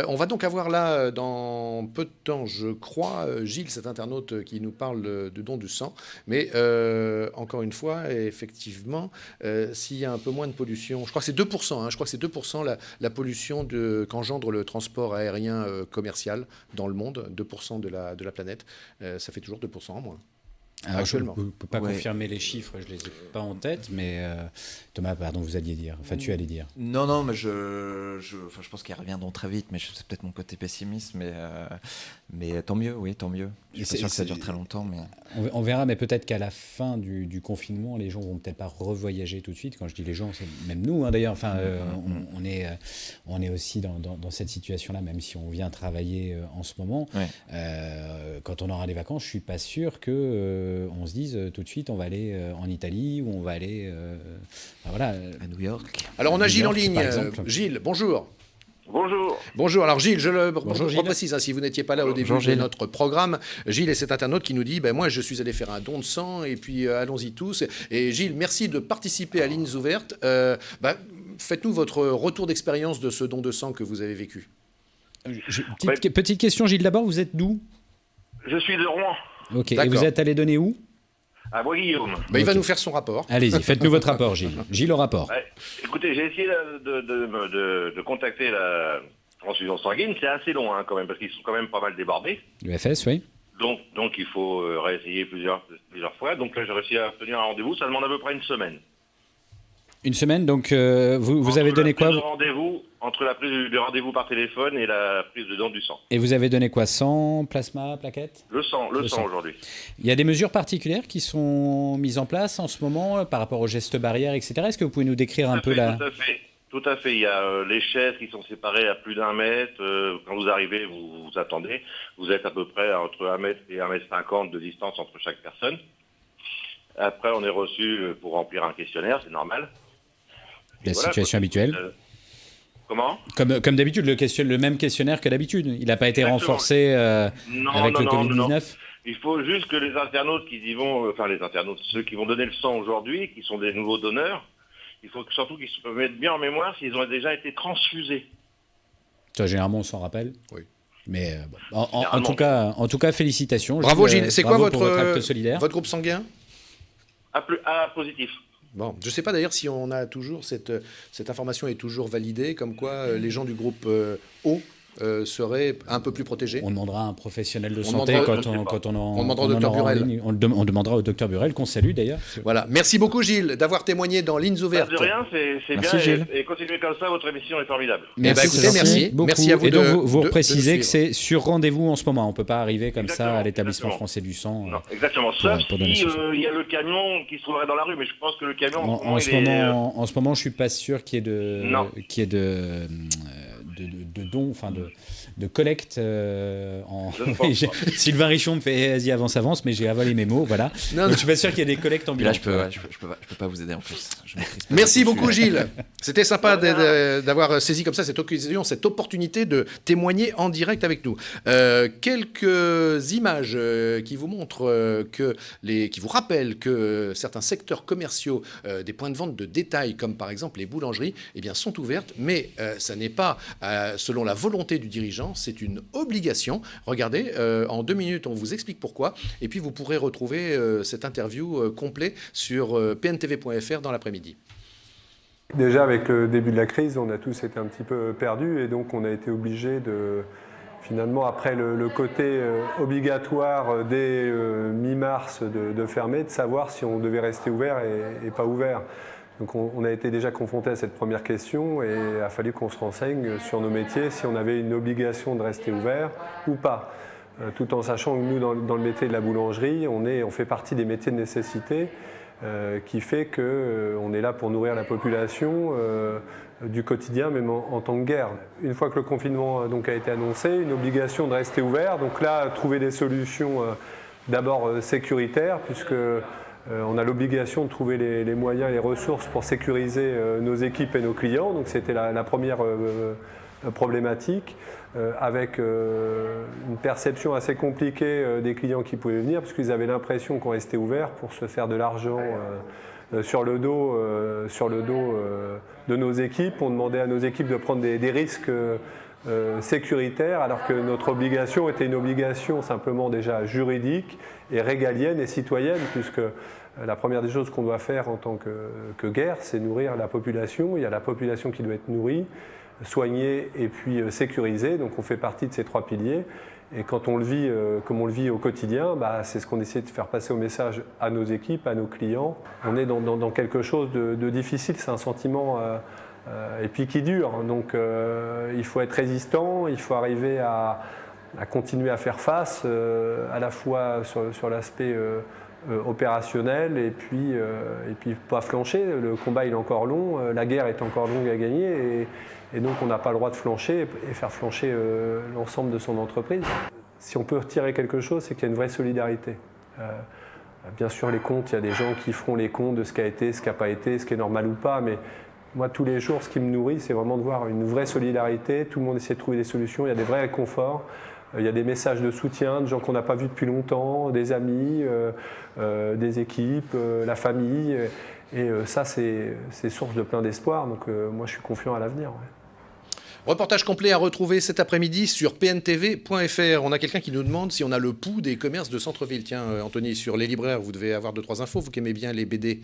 On va donc avoir là, dans peu de temps, je crois, Gilles, cet internaute qui nous parle de don du sang. Mais encore une fois, effectivement, s'il y a un peu moins de pollution, je crois que c'est 2%, je crois que c'est 2% la pollution qu'engendre le transport aérien commercial dans le monde, 2% de la planète. Ça fait toujours 2% en moins. Alors, actuellement. Je ne peux pas confirmer les chiffres, je ne les ai pas en tête, mais Thomas, pardon, vous alliez dire, tu allais dire. Non, mais je pense qu'ils reviendront très vite, mais c'est peut-être mon côté pessimiste, mais tant mieux, oui, tant mieux. Je suis pas sûr que ça dure très longtemps. Mais... On verra, mais peut-être qu'à la fin du confinement, les gens ne vont peut-être pas revoyager tout de suite. Quand je dis les gens, c'est même nous, d'ailleurs. Enfin, on est aussi dans cette situation-là, même si on vient travailler en ce moment. Ouais. Quand on aura les vacances, je ne suis pas sûr qu'on se dise tout de suite on va aller en Italie ou on va aller à New York. Alors on a Gilles en ligne. Gilles, bonjour. Bonjour. Alors Gilles, je le reprécise, si vous n'étiez pas là au début de notre programme, Gilles est cet internaute qui nous dit moi je suis allé faire un don de sang et puis allons-y tous. Et Gilles, merci de participer à Lignes Ouvertes. Faites-nous votre retour d'expérience de ce don de sang que vous avez vécu. Petite question Gilles, d'abord, vous êtes d'où ? Je suis de Rouen. Ok, et D'accord. vous êtes allé donner où? À Bois-Guillaume. Il va Ok. nous faire son rapport. Allez-y, faites-nous votre rapport, Gilles. Gilles, au rapport. Ouais. Écoutez, j'ai essayé de contacter la transfusion sanguine. C'est assez long quand même, parce qu'ils sont quand même pas mal débordés. L'UFS, oui. Donc il faut réessayer plusieurs fois. Donc là, j'ai réussi à obtenir un rendez-vous. Ça demande à peu près une semaine. Une semaine, donc vous avez donné quoi? Entre la prise du rendez-vous par téléphone et la prise de don du sang. Et vous avez donné quoi? Sang, plasma, plaquettes? Le sang aujourd'hui. Il y a des mesures particulières qui sont mises en place en ce moment par rapport aux gestes barrières, etc. Est-ce que vous pouvez nous décrire un peu la... Tout à fait. Il y a les chaises qui sont séparées à plus d'1 mètre. Quand vous arrivez, vous attendez. Vous êtes à peu près entre 1 mètre et 1,50 m de distance entre chaque personne. Après, on est reçu pour remplir un questionnaire, c'est normal. La situation habituelle. Comment? Comme d'habitude, le même questionnaire que d'habitude. Il n'a pas été Exactement. renforcé avec le Covid-19. Non. Il faut juste que les internautes qui y vont, ceux qui vont donner le sang aujourd'hui, qui sont des nouveaux donneurs, il faut surtout qu'ils se mettent bien en mémoire s'ils ont déjà été transfusés. Ça, généralement, on s'en rappelle. Oui. Mais bon, en tout cas, félicitations. Bravo Gilles. C'est quoi bravo pour votre acte solidaire. votre groupe sanguin? A positif. Bon, je ne sais pas d'ailleurs si on a toujours cette information est toujours validée, comme quoi les gens du groupe O seraient un peu plus protégés. On demandera à un professionnel de On santé demandera- quand on demandera au docteur Burel. On demandera au docteur Burel, qu'on salue d'ailleurs. Voilà. Merci beaucoup Gilles d'avoir témoigné dans Lignes ouvertes. De rien, c'est Merci, bien. Gilles. Et continuez comme ça, votre émission est formidable. Écoutez, c'est gentil. merci. Beaucoup. Merci à vous Et donc, de- vous de précisez nous que c'est sur rendez-vous en ce moment. On ne peut pas arriver comme ça Exactement, à l'établissement exactement. français du sang. Non, exactement. Sauf pour donner si ce sang. il y a le camion qui se trouverait dans la rue, mais je pense que le camion, En ce moment, je suis pas sûr qu'il y ait Non. de dons, enfin de collecte. Je ne pense pas. Sylvain Richoun me fait vas-y avance, mais j'ai avalé mes mots, voilà. Non, Donc, non. je suis pas sûr qu'il y ait des collectes Puis là, ambulantes. je peux pas vous aider en plus. Je maîtrise pas Merci le beaucoup sujet. Gilles. C'était sympa d'avoir saisi comme ça cette occasion, cette opportunité de témoigner en direct avec nous. Quelques images qui vous montrent qui vous rappellent que certains secteurs commerciaux, des points de vente de détail comme par exemple les boulangeries, eh bien, sont ouvertes, mais ça n'est pas selon la volonté du dirigeant, c'est une obligation. Regardez, en 2 minutes, on vous explique pourquoi, et puis vous pourrez retrouver cette interview complète sur pntv.fr dans l'après-midi. Déjà, avec le début de la crise, on a tous été un petit peu perdus et donc on a été obligés de, finalement, après le côté obligatoire dès mi-mars de fermer, de savoir si on devait rester ouvert et pas ouvert. Donc on a été déjà confronté à cette première question et il a fallu qu'on se renseigne sur nos métiers, si on avait une obligation de rester ouvert ou pas. Tout en sachant que nous, dans le métier de la boulangerie, on fait partie des métiers de nécessité qui fait qu'on est là pour nourrir la population du quotidien, même en temps de guerre. Une fois que le confinement donc, a été annoncé, une obligation de rester ouvert. Donc là, trouver des solutions d'abord sécuritaires, puisque on a l'obligation de trouver les moyens et les ressources pour sécuriser nos équipes et nos clients. Donc c'était la première problématique, avec une perception assez compliquée des clients qui pouvaient venir, parce qu'ils avaient l'impression qu'on restait ouvert pour se faire de l'argent sur le dos de nos équipes. On demandait à nos équipes de prendre des risques sécuritaire, alors que notre obligation était une obligation simplement déjà juridique et régalienne et citoyenne, puisque la première des choses qu'on doit faire en tant que guerre, c'est nourrir la population. Il y a la population qui doit être nourrie, soignée et puis sécurisée, donc on fait partie de ces 3 piliers. Et quand on le vit comme on le vit au quotidien, c'est ce qu'on essaie de faire passer au message à nos équipes, à nos clients. On est dans quelque chose de difficile, c'est un sentiment et puis qui dure. Donc il faut être résistant, il faut arriver à continuer à faire face, à la fois sur l'aspect opérationnel et puis pas flancher. Le combat il est encore long, la guerre est encore longue à gagner et donc on n'a pas le droit de flancher et faire flancher l'ensemble de son entreprise. Si on peut retirer quelque chose, c'est qu'il y a une vraie solidarité. Bien sûr, les comptes, il y a des gens qui feront les comptes de ce qui a été, ce qui n'a pas été, ce qui est normal ou pas, mais moi, tous les jours, ce qui me nourrit, c'est vraiment de voir une vraie solidarité. Tout le monde essaie de trouver des solutions. Il y a des vrais réconforts. Il y a des messages de soutien de gens qu'on n'a pas vus depuis longtemps, des amis, des équipes, la famille. Et ça, c'est source de plein d'espoir. Donc moi, je suis confiant à l'avenir. Ouais. Reportage complet à retrouver cet après-midi sur pntv.fr. On a quelqu'un qui nous demande si on a le pouls des commerces de centre-ville. Tiens, Anthony, sur les libraires, vous devez avoir 2-3 infos. Vous qui aimez bien les BD.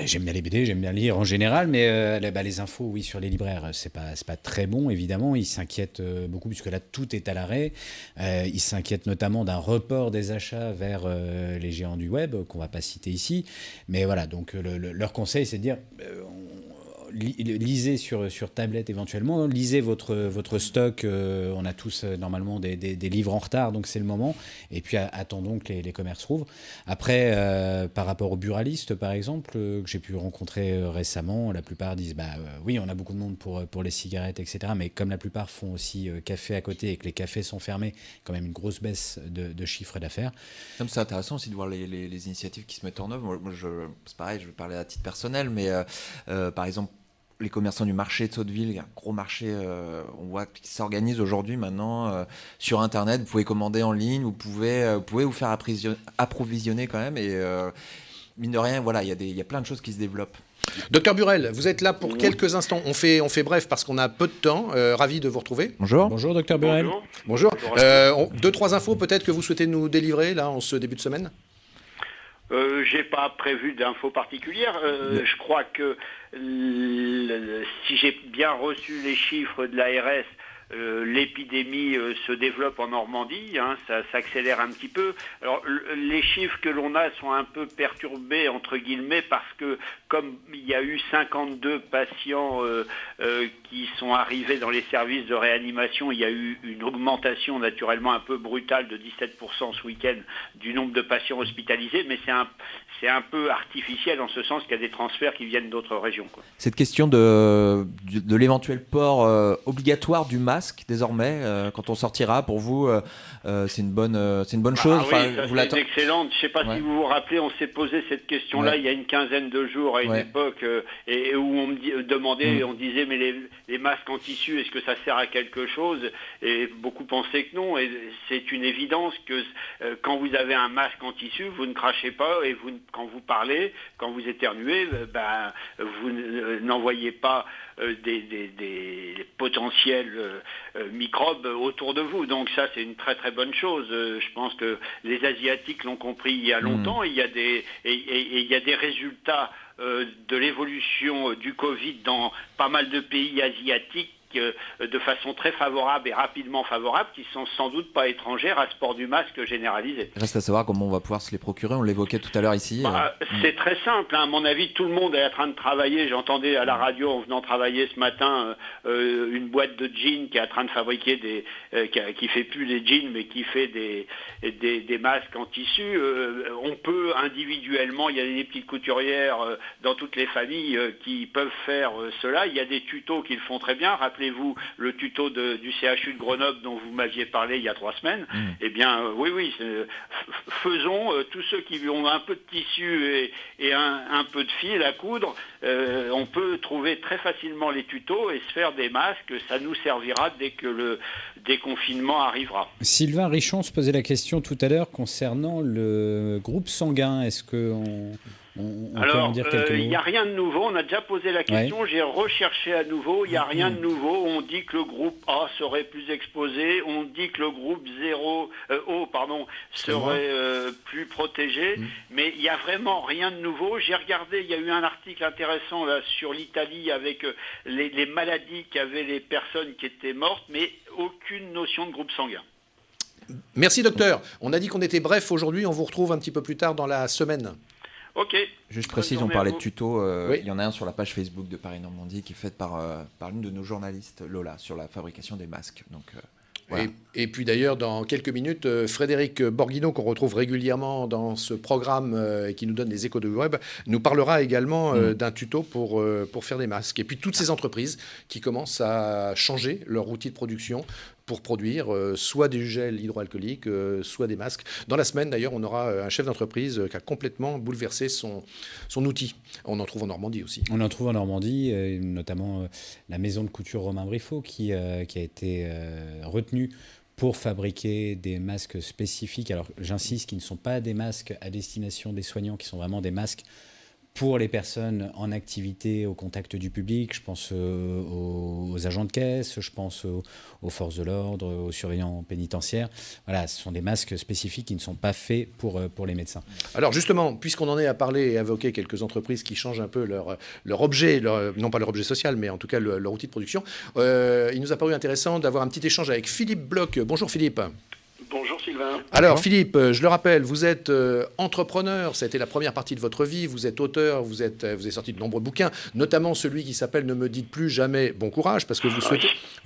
J'aime bien les BD, j'aime bien lire en général, mais les infos, oui, sur les libraires, c'est pas très bon, évidemment. Ils s'inquiètent beaucoup, puisque là, tout est à l'arrêt. Ils s'inquiètent notamment d'un report des achats vers les géants du web, qu'on ne va pas citer ici. Mais voilà, donc leur conseil, c'est de dire... lisez sur tablette éventuellement, lisez votre stock. On a tous normalement des livres en retard, donc c'est le moment. Et puis attendons que les commerces rouvrent. Après, par rapport aux buralistes, par exemple, que j'ai pu rencontrer récemment, la plupart disent oui, on a beaucoup de monde pour les cigarettes, etc. Mais comme la plupart font aussi café à côté et que les cafés sont fermés, quand même une grosse baisse de chiffre d'affaires. C'est intéressant aussi de voir les initiatives qui se mettent en œuvre. Moi, c'est pareil, je vais parler à titre personnel, mais par exemple, les commerçants du marché de Sotteville, un gros marché, on voit qu'ils s'organisent aujourd'hui maintenant sur Internet. Vous pouvez commander en ligne, vous pouvez vous faire approvisionner quand même. Et mine de rien, voilà, il y a plein de choses qui se développent. Docteur Burel, vous êtes là pour quelques instants. On fait bref parce qu'on a peu de temps. Ravi de vous retrouver. Bonjour. Bonjour, Docteur Burel. Bonjour. 2-3 infos peut-être que vous souhaitez nous délivrer là en ce début de semaine. J'ai pas prévu d'infos particulières. Je crois que si j'ai bien reçu les chiffres de l'ARS, l'épidémie se développe en Normandie, ça s'accélère un petit peu. Alors les chiffres que l'on a sont un peu perturbés entre guillemets parce que comme il y a eu 52 patients qui sont arrivés dans les services de réanimation, il y a eu une augmentation naturellement un peu brutale de 17% ce week-end du nombre de patients hospitalisés, mais c'est un peu artificiel en ce sens qu'il y a des transferts qui viennent d'autres régions, quoi. Cette question de l'éventuel port obligatoire du masque désormais, quand on sortira, pour vous, c'est une bonne chose. Oui, c'est excellente. Je ne sais pas si vous vous rappelez, on s'est posé cette question-là il y a une quinzaine de jours à une époque et où on me demandait, on disait mais les masques en tissu, est-ce que ça sert à quelque chose? Et beaucoup pensaient que non. Et c'est une évidence que quand vous avez un masque en tissu, vous ne crachez pas et quand vous parlez, quand vous éternuez, vous n'envoyez pas des potentiels microbes autour de vous. Donc ça, c'est une très très bonne chose. Je pense que les Asiatiques l'ont compris il y a longtemps. Il y a des résultats de l'évolution du Covid dans pas mal de pays asiatiques de façon très favorable et rapidement favorable, qui sont sans doute pas étrangères à ce port du masque généralisé. Reste à savoir comment on va pouvoir se les procurer, on l'évoquait tout à l'heure ici. C'est très simple, à mon avis, tout le monde est en train de travailler. J'entendais à la radio en venant travailler ce matin une boîte de jeans qui est en train de fabriquer qui fait plus des jeans mais qui fait des masques en tissu. On peut individuellement, il y a des petites couturières dans toutes les familles qui peuvent faire cela. Il y a des tutos qui le font très bien. Rappelez-vous le tuto du CHU de Grenoble dont vous m'aviez parlé il y a 3 semaines. Eh bien, oui, faisons, tous ceux qui ont un peu de tissu et un peu de fil à coudre, on peut trouver très facilement les tutos et se faire des masques. Ça nous servira dès que le déconfinement arrivera. Sylvain Richon se posait la question tout à l'heure concernant le groupe sanguin. Est-ce qu'on peut en dire quelques mots? Il n'y a rien de nouveau, on a déjà posé la question, j'ai recherché à nouveau, il n'y a rien de nouveau. On dit que le groupe A serait plus exposé, on dit que le groupe O serait plus protégé, mais il n'y a vraiment rien de nouveau. J'ai regardé, il y a eu un article intéressant là, sur l'Italie avec les maladies qu'avaient les personnes qui étaient mortes, mais aucune notion de groupe sanguin. Merci docteur. On a dit qu'on était bref aujourd'hui, on vous retrouve un petit peu plus tard dans la semaine. Ok. Juste précise, on parlait de tutos. Il y en a un sur la page Facebook de Paris Normandie qui est faite par l'une de nos journalistes, Lola, sur la fabrication des masques. Donc, voilà. Et puis d'ailleurs, dans quelques minutes, Frédéric Borghino, qu'on retrouve régulièrement dans ce programme et qui nous donne les échos de web, nous parlera également d'un tuto pour faire des masques. Et puis toutes ces entreprises qui commencent à changer leur outil de production pour produire soit du gel hydroalcoolique, soit des masques. Dans la semaine, d'ailleurs, on aura un chef d'entreprise qui a complètement bouleversé son outil. On en trouve en Normandie aussi. On en trouve en Normandie, notamment la maison de couture Romain Briffaut qui a été retenue pour fabriquer des masques spécifiques. Alors, j'insiste, qui ne sont pas des masques à destination des soignants, qui sont vraiment des masques pour les personnes en activité au contact du public, je pense aux agents de caisse, je pense aux forces de l'ordre, aux surveillants pénitentiaires. Voilà, ce sont des masques spécifiques qui ne sont pas faits pour les médecins. Alors justement, puisqu'on en est à parler et à évoquer quelques entreprises qui changent un peu leur objet, non pas leur objet social, mais en tout cas leur outil de production, il nous a paru intéressant d'avoir un petit échange avec Philippe Bloch. Bonjour Philippe. Bonjour Sylvain. Alors Philippe, je le rappelle, vous êtes entrepreneur, ça a été la première partie de votre vie, vous êtes auteur, vous avez sorti de nombreux bouquins, notamment celui qui s'appelle « Ne me dites plus jamais bon courage », parce que vous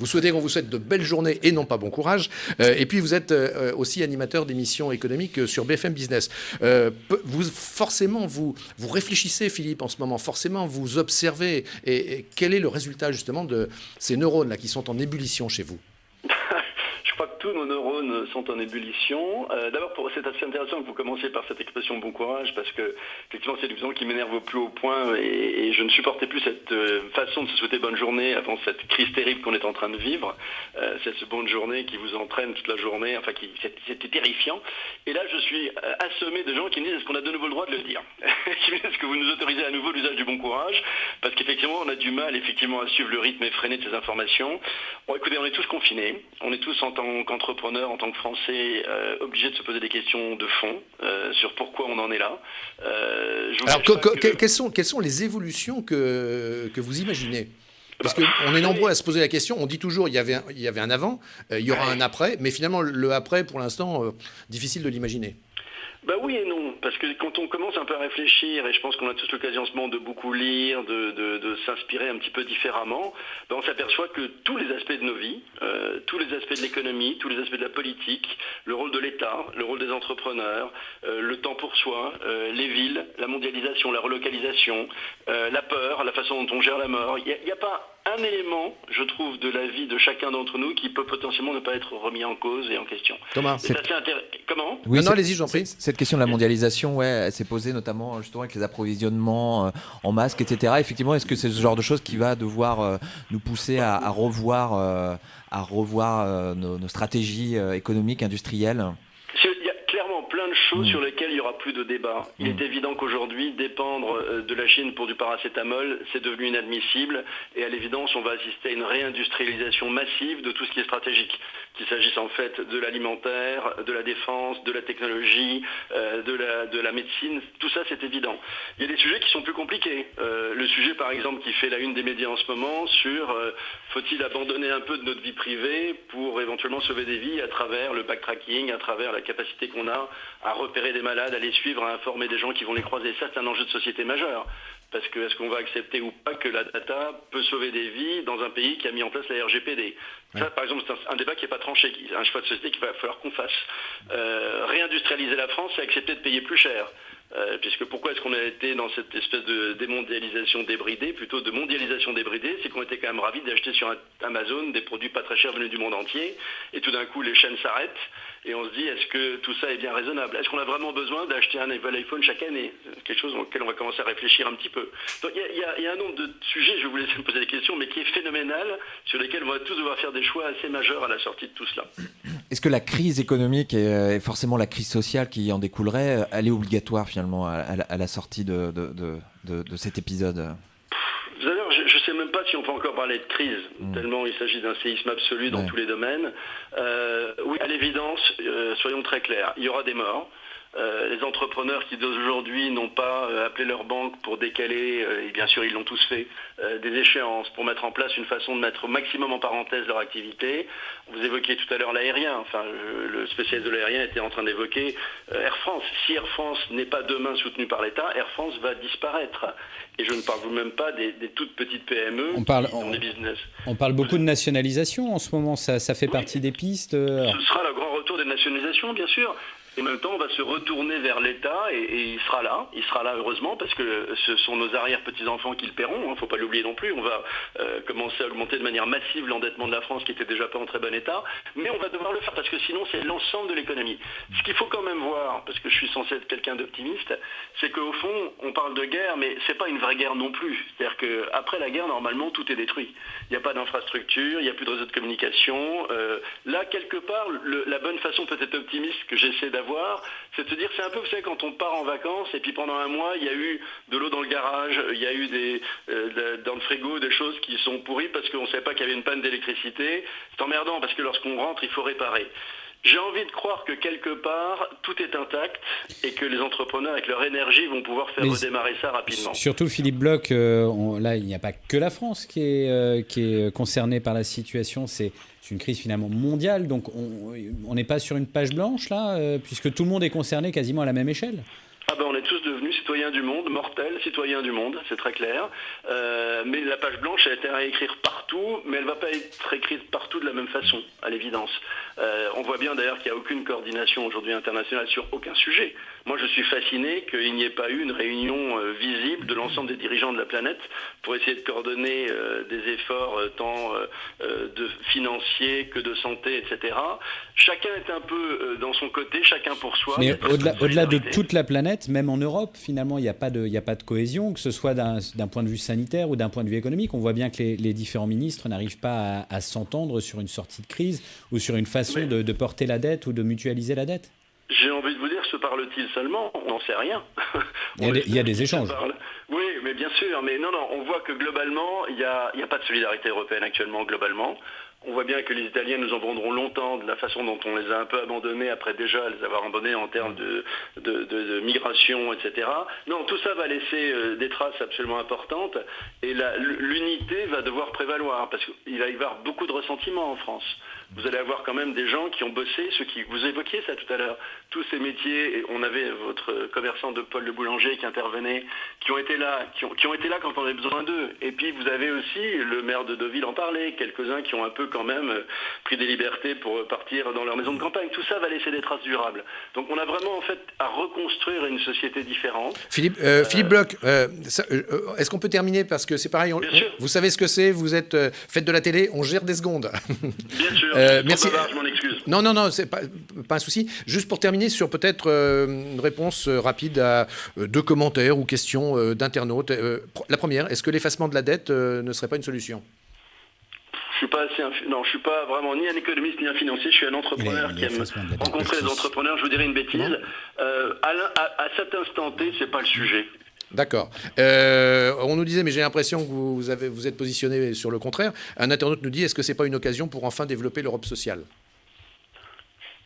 souhaitez qu'on vous souhaite de belles journées et non pas bon courage. Et puis vous êtes aussi animateur d'émissions économiques sur BFM Business. Vous réfléchissez Philippe en ce moment, forcément vous observez, et quel est le résultat justement de ces neurones là qui sont en ébullition chez vous? Je crois que tous nos neurones sont en ébullition. D'abord, c'est assez intéressant que vous commenciez par cette expression « bon courage » parce que, effectivement, c'est une expression qui m'énerve au plus haut point et je ne supportais plus cette façon de se souhaiter bonne journée avant cette crise terrible qu'on est en train de vivre. Cette bonne journée qui vous entraîne toute la journée, enfin, c'était terrifiant. Et là, je suis assommé de gens qui me disent « est-ce qu'on a de nouveau le droit de le dire ?» Qui me disent « est-ce que vous nous autorisez à nouveau l'usage du bon courage ?» Parce qu'effectivement, on a du mal effectivement à suivre le rythme effréné de ces informations. Bon, écoutez, on est tous confinés. On est tous en tant qu'entrepreneurs, en tant que Français, obligés de se poser des questions de fond sur pourquoi on en est là. Alors, quelles sont les évolutions que vous imaginez? Parce qu'on est nombreux à se poser la question, on dit toujours il y avait un avant, il y aura un après, mais finalement le après, pour l'instant, difficile de l'imaginer. Bah oui et non, parce que quand on commence un peu à réfléchir, et je pense qu'on a tous l'occasion en ce moment de beaucoup lire, de s'inspirer un petit peu différemment, on s'aperçoit que tous les aspects de nos vies, tous les aspects de l'économie, tous les aspects de la politique, le rôle de l'État, le rôle des entrepreneurs, le temps pour soi, les villes, la mondialisation, la relocalisation, la peur, la façon dont on gère la mort, il n'y a pas un élément, je trouve, de la vie de chacun d'entre nous qui peut potentiellement ne pas être remis en cause et en question. Thomas, comment? Oui, non, allez-y, j'en prie. Cette question de la mondialisation, elle s'est posée notamment justement avec les approvisionnements en masques, etc. Effectivement, est-ce que c'est ce genre de choses qui va devoir nous pousser à revoir nos stratégies économiques, industrielles? Il y a clairement plein de choses sur lesquelles il n'y aura plus de débat. Il est évident qu'aujourd'hui, dépendre de la Chine pour du paracétamol, c'est devenu inadmissible. Et à l'évidence, on va assister à une réindustrialisation massive de tout ce qui est stratégique. Qu'il s'agisse en fait de l'alimentaire, de la défense, de la technologie, de la médecine, tout ça c'est évident. Il y a des sujets qui sont plus compliqués. Le sujet par exemple qui fait la une des médias en ce moment sur faut-il abandonner un peu de notre vie privée pour éventuellement sauver des vies à travers le backtracking, à travers la capacité qu'on a à repérer des malades, à les suivre, à informer des gens qui vont les croiser. Ça c'est un enjeu de société majeur. Parce que est-ce qu'on va accepter ou pas que la data peut sauver des vies dans un pays qui a mis en place la RGPD? Ça, par exemple, c'est un débat qui n'est pas tranché, un choix de société qu'il va falloir qu'on fasse. Réindustrialiser la France, c'est accepter de payer plus cher. Puisque pourquoi est-ce qu'on a été dans cette espèce de démondialisation débridée, plutôt de mondialisation débridée, c'est qu'on était quand même ravis d'acheter sur Amazon des produits pas très chers venus du monde entier, et tout d'un coup les chaînes s'arrêtent, et on se dit est-ce que tout ça est bien raisonnable? Est-ce qu'on a vraiment besoin d'acheter un nouvel iPhone chaque année? Quelque chose auquel on va commencer à réfléchir un petit peu. Donc il y a un nombre de sujets, je vous laisse me poser des questions, mais qui est phénoménal, sur lesquels on va tous devoir faire des choix assez majeurs à la sortie de tout cela. Est-ce que la crise économique et forcément la crise sociale qui en découlerait, elle est obligatoire finalement à la sortie de cet épisode? D'ailleurs, je ne sais même pas si on peut encore parler de crise, tellement il s'agit d'un séisme absolu dans tous les domaines. Oui, à l'évidence, soyons très clairs, il y aura des morts. Les entrepreneurs qui d'aujourd'hui n'ont pas appelé leur banque pour décaler, et bien sûr ils l'ont tous fait, des échéances pour mettre en place une façon de mettre au maximum en parenthèse leur activité. Vous évoquiez tout à l'heure l'aérien, enfin le spécialiste de l'aérien était en train d'évoquer Air France. Si Air France n'est pas demain soutenu par l'État, Air France va disparaître. Et je ne parle même pas des toutes petites PME dans les business. On parle beaucoup de nationalisation en ce moment, ça fait partie des pistes. Ce sera le grand retour des nationalisations, bien sûr. Et en même temps, on va se retourner vers l'État et il sera là heureusement, parce que ce sont nos arrière-petits-enfants qui le paieront, il ne faut pas l'oublier non plus. On va commencer à augmenter de manière massive l'endettement de la France qui était déjà pas en très bon état, mais on va devoir le faire parce que sinon c'est l'ensemble de l'économie. Ce qu'il faut quand même voir, parce que je suis censé être quelqu'un d'optimiste, c'est qu'au fond, on parle de guerre, mais c'est pas une vraie guerre non plus. C'est-à-dire qu'après la guerre, normalement, tout est détruit. Il n'y a pas d'infrastructure, il n'y a plus de réseau de communication. Là, quelque part, la bonne façon peut-être optimiste que j'essaie d'avoir avoir, c'est de se dire, c'est un peu, vous savez, quand on part en vacances et puis pendant un mois, il y a eu de l'eau dans le garage, il y a eu dans le frigo des choses qui sont pourries parce qu'on ne savait pas qu'il y avait une panne d'électricité. C'est emmerdant parce que lorsqu'on rentre, il faut réparer. J'ai envie de croire que quelque part, tout est intact et que les entrepreneurs, avec leur énergie, vont pouvoir faire redémarrer ça rapidement. Surtout, Philippe Bloch, là, il n'y a pas que la France qui est concernée par la situation. C'est une crise finalement mondiale. Donc, on n'est pas sur une page blanche, là, puisque tout le monde est concerné quasiment à la même échelle. Ah ben on est tous devenus citoyens du monde, mortels citoyens du monde, c'est très clair. Mais la page blanche, elle a été à écrire partout, mais elle ne va pas être écrite partout de la même façon, à l'évidence. On voit bien d'ailleurs qu'il n'y a aucune coordination aujourd'hui internationale sur aucun sujet. Moi je suis fasciné qu'il n'y ait pas eu une réunion visible de l'ensemble des dirigeants de la planète pour essayer de coordonner des efforts tant de financiers que de santé, etc. Chacun est un peu dans son côté, chacun pour soi. Mais au-delà de toute la planète, même en Europe, finalement, il n'y a pas de cohésion, que ce soit d'un point de vue sanitaire ou d'un point de vue économique. On voit bien que les différents ministres n'arrivent pas à s'entendre sur une sortie de crise ou sur une façon de porter la dette ou de mutualiser la dette. J'ai envie de vous dire, se parle-t-il seulement? On n'en sait rien. Il y a des échanges. Oui, mais bien sûr. Mais non, on voit que globalement, il n'y a pas de solidarité européenne actuellement, globalement. On voit bien que les Italiens nous en vendront longtemps de la façon dont on les a un peu abandonnés après déjà les avoir abandonnés en termes de migration, etc. Non, tout ça va laisser des traces absolument importantes et l'unité va devoir prévaloir parce qu'il va y avoir beaucoup de ressentiment en France. Vous allez avoir quand même des gens qui ont bossé, vous évoquiez ça tout à l'heure, tous ces métiers, et on avait votre commerçant de Paul le Boulanger qui intervenait, qui ont été là quand on avait besoin d'eux. Et puis vous avez aussi, le maire de Deauville en parlait, quelques-uns qui ont un peu quand même pris des libertés pour partir dans leur maison de campagne. Tout ça va laisser des traces durables. Donc on a vraiment en fait à reconstruire une société différente. Philippe Bloch, est-ce qu'on peut terminer parce que c'est pareil, vous savez ce que c'est, vous êtes faites de la télé, on gère des secondes. Bien sûr. Merci. Je m'en excuse. Non, c'est pas un souci. Juste pour terminer sur peut-être une réponse rapide à deux commentaires ou questions d'internautes. La première, est-ce que l'effacement de la dette ne serait pas une solution ? Je suis pas vraiment ni un économiste ni un financier. Je suis un entrepreneur qui aime rencontrer les entrepreneurs. Je vous dirais une bêtise. À cet instant T, c'est pas le sujet. D'accord. On nous disait, mais j'ai l'impression que vous êtes positionné sur le contraire. Un internaute nous dit, est-ce que c'est pas une occasion pour enfin développer l'Europe sociale ?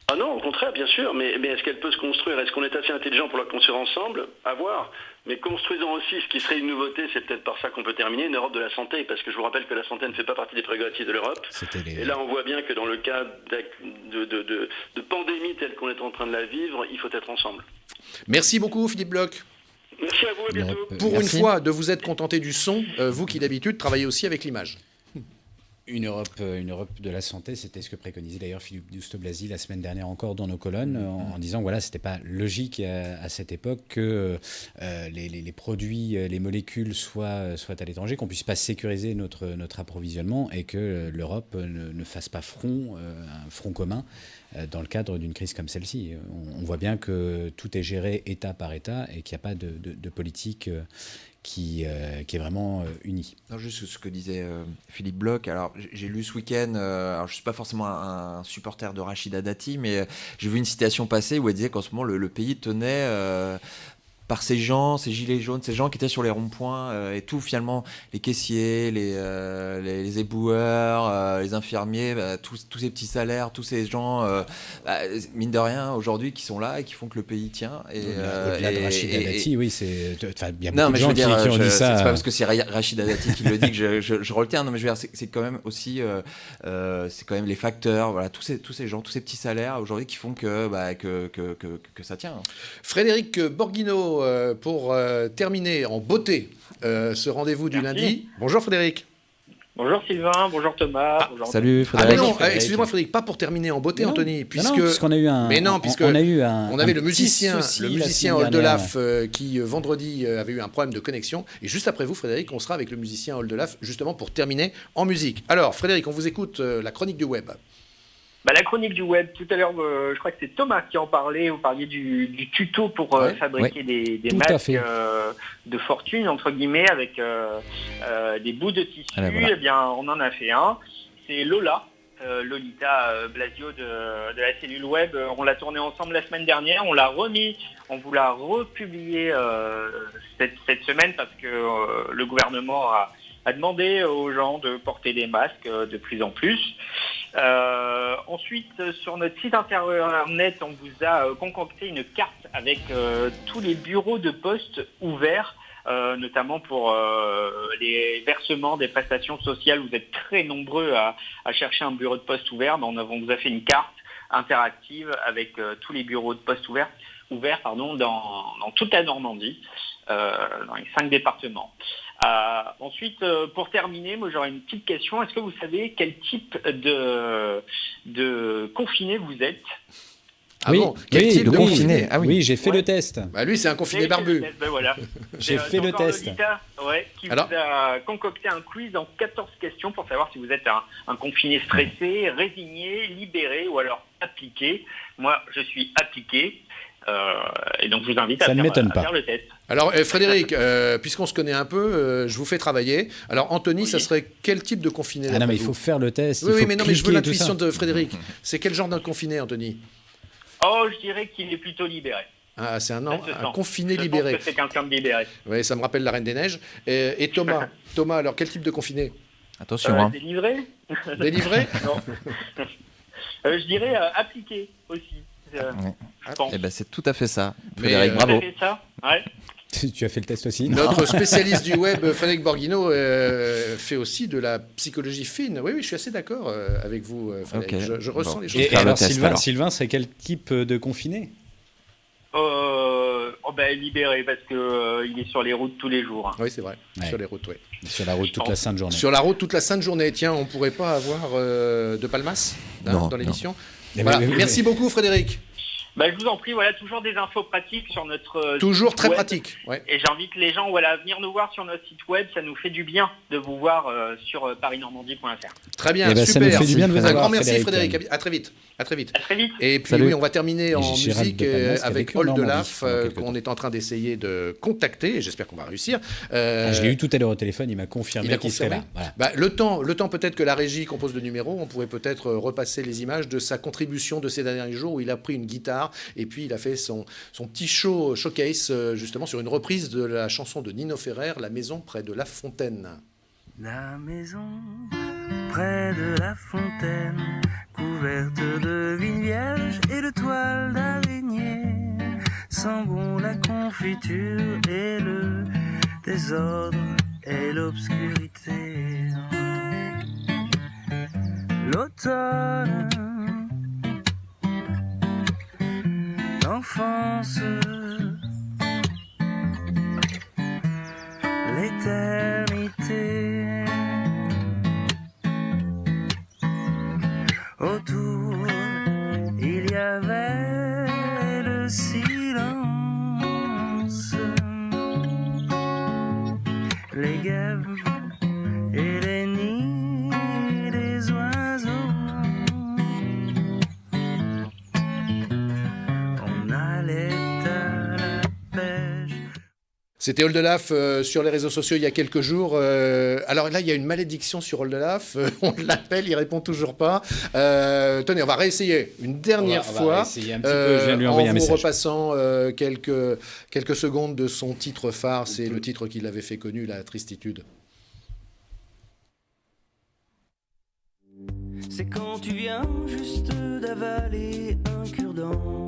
Ah non, au contraire, bien sûr. Mais est-ce qu'elle peut se construire ? Est-ce qu'on est assez intelligent pour la construire ensemble ? À voir. Mais construisons aussi, ce qui serait une nouveauté, c'est peut-être par ça qu'on peut terminer, une Europe de la santé. Parce que je vous rappelle que la santé ne fait pas partie des prérogatives de l'Europe. Et là, on voit bien que dans le cas de pandémie telle qu'on est en train de la vivre, il faut être ensemble. Merci beaucoup, Philippe Bloch. Merci à vous, à bientôt. Pour une fois, de vous être contenté du son, vous qui d'habitude travaillez aussi avec l'image. Une Europe de la santé, c'était ce que préconisait d'ailleurs Philippe Douste-Blazy la semaine dernière encore dans nos colonnes, en disant voilà, c'était pas logique à cette époque que les produits, les molécules soient à l'étranger, qu'on puisse pas sécuriser notre approvisionnement et que l'Europe ne fasse pas un front commun dans le cadre d'une crise comme celle-ci. On voit bien que tout est géré État par État et qu'il n'y a pas de politique qui est vraiment unie. Non, juste ce que disait Philippe Bloch. Alors, j'ai lu ce week-end, alors je ne suis pas forcément un supporter de Rachida Dati, mais j'ai vu une citation passer où elle disait qu'en ce moment, le pays tenait par ces gens, ces gilets jaunes, ces gens qui étaient sur les ronds-points et tout, finalement, les caissiers, les éboueurs, les infirmiers, tous ces petits salaires, tous ces gens, mine de rien, aujourd'hui, qui sont là et qui font que le pays tient. Au-delà de Rachida Dati, oui, il y a beaucoup non, de mais gens qui ont dit ça. C'est pas parce que c'est Rachida Dati qui le dit que je retiens. Non, mais je veux dire, c'est quand même aussi, c'est quand même les facteurs, voilà, tous ces gens, tous ces petits salaires aujourd'hui qui font que ça tient. Frédéric Borghino, pour terminer en beauté ce rendez-vous du lundi. Bonjour Frédéric. Bonjour Sylvain, bonjour Thomas. Bonjour salut Frédéric. Ah mais non, excusez-moi Frédéric, pas pour terminer en beauté, Anthony, puisqu'on a eu un. Mais non, puisque on avait le musicien Oldelaf qui vendredi avait eu un problème de connexion. Et juste après vous, Frédéric, on sera avec le musicien Oldelaf justement pour terminer en musique. Alors Frédéric, on vous écoute la chronique du web. La chronique du web, tout à l'heure, je crois que c'est Thomas qui en parlait. Vous parliez du tuto pour fabriquer des masques de fortune, entre guillemets, avec des bouts de tissu. Voilà. Eh bien, on en a fait un. C'est Lola Lolita Blasio de la cellule web. On l'a tourné ensemble la semaine dernière, on l'a remis, on vous l'a republié cette semaine parce que le gouvernement a demandé aux gens de porter des masques de plus en plus. Ensuite, sur notre site internet, on vous a concocté une carte avec tous les bureaux de poste ouverts, notamment pour les versements des prestations sociales. Vous êtes très nombreux à chercher un bureau de poste ouvert. On vous a fait une carte interactive avec tous les bureaux de poste ouverts dans toute la Normandie, dans les 5 départements. Ensuite, pour terminer, moi j'aurais une petite question. Est-ce que vous savez quel type de confiné vous êtes ? Oui, quel type de confiné ? Oui, j'ai fait le test. Bah lui, c'est un confiné barbu. Voilà. J'ai fait le test. Lolita, qui vous a concocté un quiz en 14 questions pour savoir si vous êtes un confiné stressé, résigné, libéré ou alors appliqué. Moi, je suis appliqué. Et donc, je vous invite à faire le test. Alors, Frédéric, puisqu'on se connaît un peu, je vous fais travailler. Alors, Anthony, ça serait quel type de confiné ? Ah non, mais il faut faire le test. Oui, mais je veux l'intuition de Frédéric. C'est quel genre d'un confiné, Anthony ? Oh, je dirais qu'il est plutôt libéré. Ah, c'est un confiné libéré. Je pense que c'est quelqu'un de libéré. Oui, ça me rappelle la Reine des Neiges. Et Thomas, alors, quel type de confiné ? Attention. Délivré ? Délivré ? Non. Je dirais appliqué aussi. C'est tout à fait ça. Frédéric, bravo. Fait ça, ouais. Tu as fait le test aussi ? Notre spécialiste du web, Frédéric Borghino, fait aussi de la psychologie fine. Oui, je suis assez d'accord avec vous, Frédéric. Okay. Je ressens les choses. Et alors, Sylvain, c'est quel type de confiné ? Libéré, parce qu'il est sur les routes tous les jours. Oui, c'est vrai. Ouais. Sur les routes, oui. Sur la route toute la sainte journée. Sur la route toute la sainte journée. Tiens, on ne pourrait pas avoir de Palmas dans l'émission ? Voilà. Merci beaucoup, Frédéric. Je vous en prie, toujours des infos pratiques sur notre toujours site très web. Pratique. Ouais. Et j'invite les gens à venir nous voir sur notre site web. Ça nous fait du bien de vous voir sur parisnormandie.fr. Très bien, super. Ça nous fait du bien de vous avoir. Un grand merci, Frédéric. À très vite. À très vite. Et puis oui, on va terminer en musique avec Oldelaf qu'on est en train d'essayer de contacter. Et j'espère qu'on va réussir. Je l'ai eu tout à l'heure au téléphone. Il m'a confirmé qu'il serait là. Voilà. Le temps peut-être que la régie compose le numéro. On pourrait peut-être repasser les images de sa contribution de ces derniers jours où il a pris une guitare et puis il a fait son petit showcase justement sur une reprise de la chanson de Nino Ferrer, La maison près de la fontaine. La maison près de la fontaine, couverte de vignes vierges et de toiles d'araignée, sent bon la confiture et le désordre et l'obscurité. L'automne, l'enfance, l'éternité. Autour, il y avait le silence, les guêpes et les nids des oiseaux. On allait à la pêche. C'était Oldelaf sur les réseaux sociaux il y a quelques jours. Alors là, il y a une malédiction sur Oldelaf. On l'appelle, il répond toujours pas. Tenez, on va réessayer une dernière fois. On va réessayer un petit peu. Je viens de lui envoyer un message. En vous repassant quelques secondes de son titre phare. C'est le titre qui l'avait fait connu, La Tristitude. C'est quand tu viens juste d'avaler un cure-dent,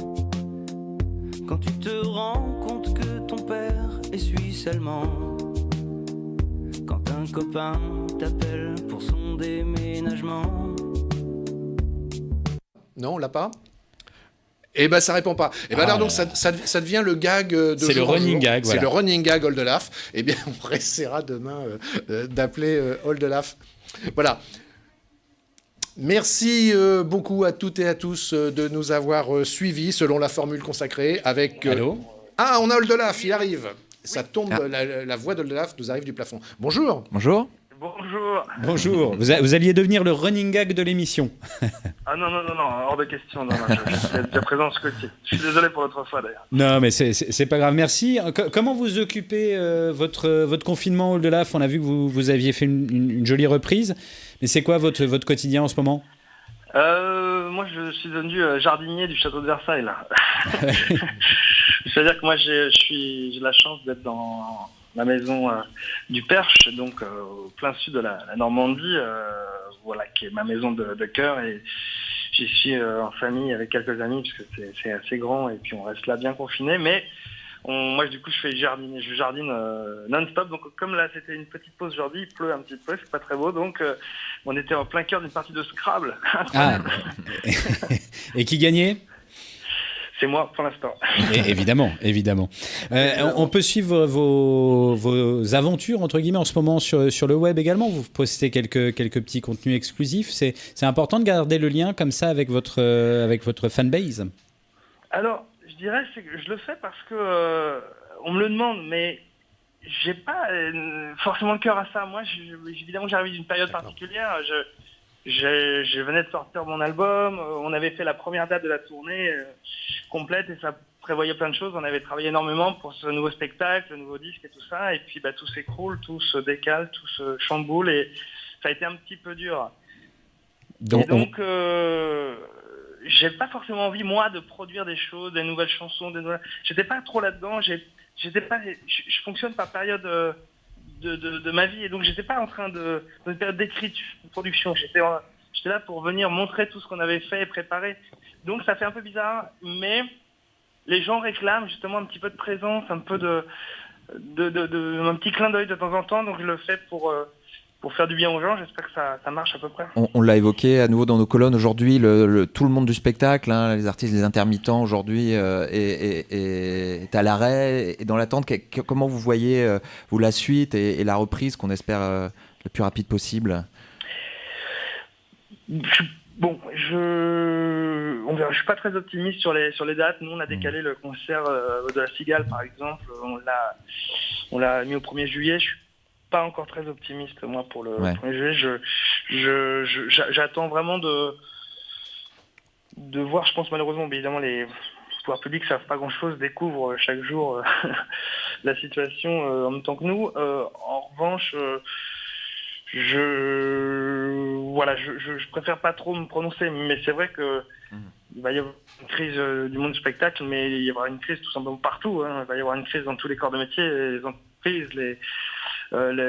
quand tu te rends compte que ton père est suisse allemand, quand un copain t'appelle pour son déménagement. Non, on l'a pas ? Eh ben, ça répond pas. Eh ben, alors, donc, ça devient le gag de C'est le running gag, voilà. C'est le running gag Oldelaf. Eh bien, on essaiera demain d'appeler Oldelaf. Voilà. Merci beaucoup à toutes et à tous de nous avoir suivis selon la formule consacrée avec... Allô ? Ah, on a Oldelaf, il arrive. Ça tombe, la voix d'Oldelaf nous arrive du plafond. Bonjour. Bonjour. Bonjour. Bonjour. Vous alliez devenir le running gag de l'émission. Ah non, hors de question. Non, je suis déjà présent ce côté. Je suis désolé pour l'autre fois d'ailleurs. Non, mais c'est pas grave. Merci. Comment vous occupez votre confinement, Oldelaf ? On a vu que vous aviez fait une jolie reprise. Mais c'est quoi votre quotidien en ce moment ? Moi, je suis devenu jardinier du château de Versailles, là. C'est-à-dire que moi, j'ai la chance d'être dans la maison du Perche, donc au plein sud de la Normandie, voilà, qui est ma maison de cœur. Et j'y suis en famille avec quelques amis, parce que c'est assez grand, et puis on reste là bien confiné. Mais moi, du coup, je jardine non-stop. Donc, comme là, c'était une petite pause aujourd'hui, il pleut un petit peu, c'est pas très beau. Donc, on était en plein cœur d'une partie de Scrabble. Ah. Et qui gagnait ? C'est moi, pour l'instant. Évidemment. On peut suivre vos aventures, entre guillemets, en ce moment sur le web également. Vous postez quelques petits contenus exclusifs. C'est important de garder le lien comme ça avec votre fanbase. Alors, je dirais que je le fais parce que on me le demande, mais j'ai pas forcément le cœur à ça. Moi, évidemment, j'arrive d'une période particulière. Je venais de sortir mon album. On avait fait la première date de la tournée complète et ça prévoyait plein de choses. On avait travaillé énormément pour ce nouveau spectacle, le nouveau disque et tout ça. Et puis, tout s'écroule, tout se décale, tout se chamboule et ça a été un petit peu dur. Donc, j'ai pas forcément envie, moi, de produire des choses, des nouvelles chansons, J'étais pas trop là-dedans. Je fonctionne par période de ma vie, et donc j'étais pas en train de une période d'écriture, de production. J'étais là pour venir montrer tout ce qu'on avait fait et préparé. Donc ça fait un peu bizarre, mais les gens réclament justement un petit peu de présence, un peu un petit clin d'œil de temps en temps. Donc je le fais pour faire du bien aux gens. J'espère que ça marche à peu près. On l'a évoqué à nouveau dans nos colonnes aujourd'hui, tout le monde du spectacle, hein, les artistes, les intermittents aujourd'hui est à l'arrêt et dans l'attente. Comment vous voyez vous la suite et la reprise qu'on espère le plus rapide possible? Je suis pas très optimiste sur les dates. Nous, on a décalé le concert de la Cigale, par exemple. On l'a mis au 1er juillet. Je suis pas encore très optimiste, moi, pour le 1er juillet. J'attends vraiment de voir. Je pense malheureusement, évidemment, les pouvoirs publics savent pas grand-chose, découvrent chaque jour la situation en même temps que nous. En revanche, je préfère pas trop me prononcer, mais c'est vrai que il va y avoir une crise du monde du spectacle, mais il y aura une crise tout simplement partout. Hein. Il va y avoir une crise dans tous les corps de métier, les entreprises,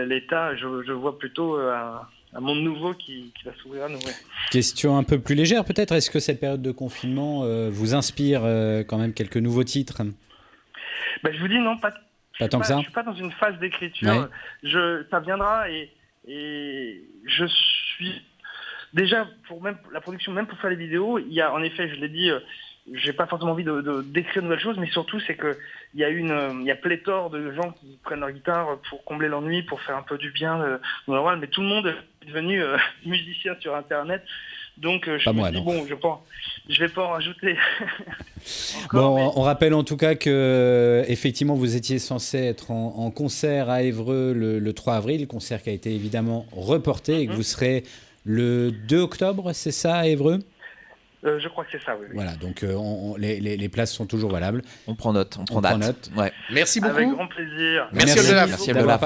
l'État. Je vois plutôt un monde nouveau qui va s'ouvrir à nous. Ouais. Question un peu plus légère peut-être. Est-ce que cette période de confinement vous inspire quand même quelques nouveaux titres ? Je vous dis non, pas tant que ça. Je suis pas dans une phase d'écriture. Ouais. Ça viendra et je suis déjà pour même la production, même pour faire les vidéos, il y a en effet, je l'ai dit, j'ai pas forcément envie d'écrire de nouvelles choses, mais surtout c'est que il y a pléthore de gens qui prennent leur guitare pour combler l'ennui, pour faire un peu du bien normal, mais tout le monde est devenu musicien sur Internet. Donc je me dis je vais pas en rajouter. On rappelle en tout cas que effectivement vous étiez censé être en concert à Évreux le 3 avril, concert qui a été évidemment reporté et que vous serez le 2 octobre, c'est ça, à Évreux ? Je crois que c'est ça, oui. Voilà, donc les places sont toujours valables. On prend note, on prend date. Ouais. Merci beaucoup. Avec grand plaisir. Merci d'avoir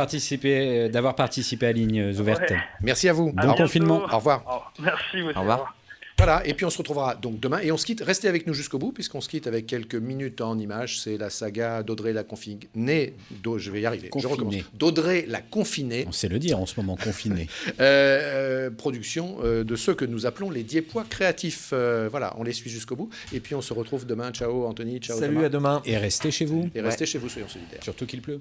participé à Lignes Ouvertes. Ouais. Merci à vous. Bon confinement. Au revoir. Merci. Au revoir. Voilà, et puis on se retrouvera donc demain et on se quitte. Restez avec nous jusqu'au bout puisqu'on se quitte avec quelques minutes en images. C'est la saga d'Audrey la confinée. Je vais y arriver. Je recommence. D'Audrey la confinée. On sait le dire en ce moment, confinée. Production de ceux que nous appelons les Diepois créatifs. Voilà, on les suit jusqu'au bout. Et puis on se retrouve demain. Ciao Anthony, ciao Salut, Thomas. à demain. Et restez chez vous. Et restez chez vous, soyons solidaires. Surtout qu'il pleut.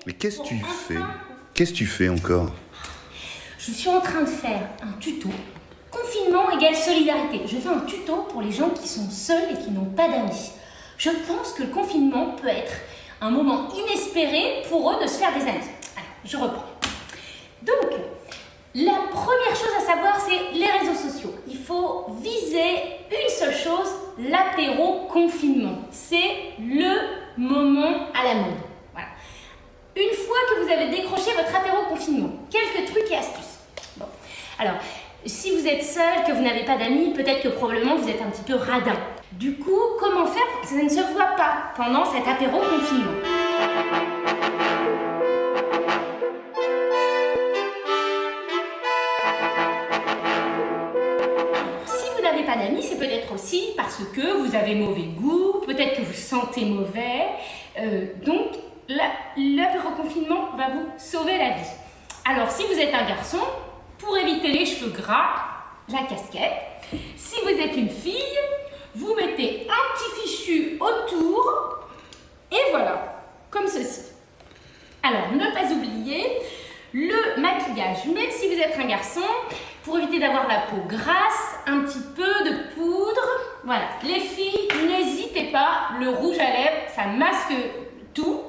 Mais qu'est-ce que tu fais ? Qu'est-ce que tu fais encore ? Je suis en train de faire un tuto. Confinement égale solidarité. Je fais un tuto pour les gens qui sont seuls et qui n'ont pas d'amis. Je pense que le confinement peut être un moment inespéré pour eux de se faire des amis. Alors, je reprends. Donc, la première chose à savoir, c'est les réseaux sociaux. Il faut viser une seule chose, l'apéro-confinement. C'est le moment à la mode. Voilà. Une fois que vous avez décroché votre apéro confinement, quelques trucs et astuces. Bon. Alors, si vous êtes seul, que vous n'avez pas d'amis, peut-être que probablement vous êtes un petit peu radin. Du coup, comment faire pour que ça ne se voit pas pendant cet apéro confinement? Pas d'amis, c'est peut-être aussi parce que vous avez mauvais goût, peut-être que vous sentez mauvais. Donc, l'apéro confinement va vous sauver la vie. Alors, si vous êtes un garçon, pour éviter les cheveux gras, la casquette. Si vous êtes une fille, vous mettez un petit fichu autour et voilà, comme ceci. Alors, ne pas oublier le maquillage, même si vous êtes un garçon, pour éviter d'avoir la peau grasse, un petit peu de poudre. Voilà, les filles, n'hésitez pas, le rouge à lèvres, ça masque tout.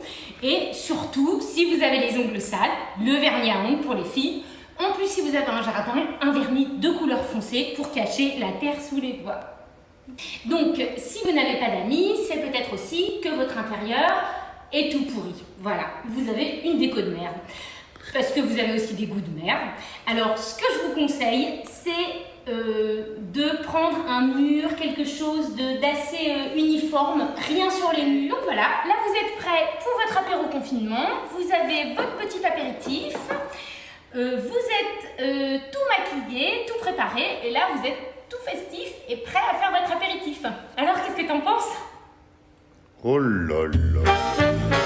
Et surtout, si vous avez les ongles sales, le vernis à ongles pour les filles. En plus, si vous avez un jardin, un vernis de couleur foncée pour cacher la terre sous les doigts. Donc, si vous n'avez pas d'amis, c'est peut-être aussi que votre intérieur est tout pourri. Voilà, vous avez une déco de merde. Parce que vous avez aussi des goûts de merde. Alors, ce que je vous conseille, c'est de prendre un mur, quelque chose d'assez uniforme, rien sur les murs. Donc voilà, là vous êtes prêts pour votre apéro confinement, vous avez votre petit apéritif, vous êtes tout maquillé, tout préparé, et là vous êtes tout festif et prêt à faire votre apéritif. Alors, qu'est-ce que t'en penses? Oh là là.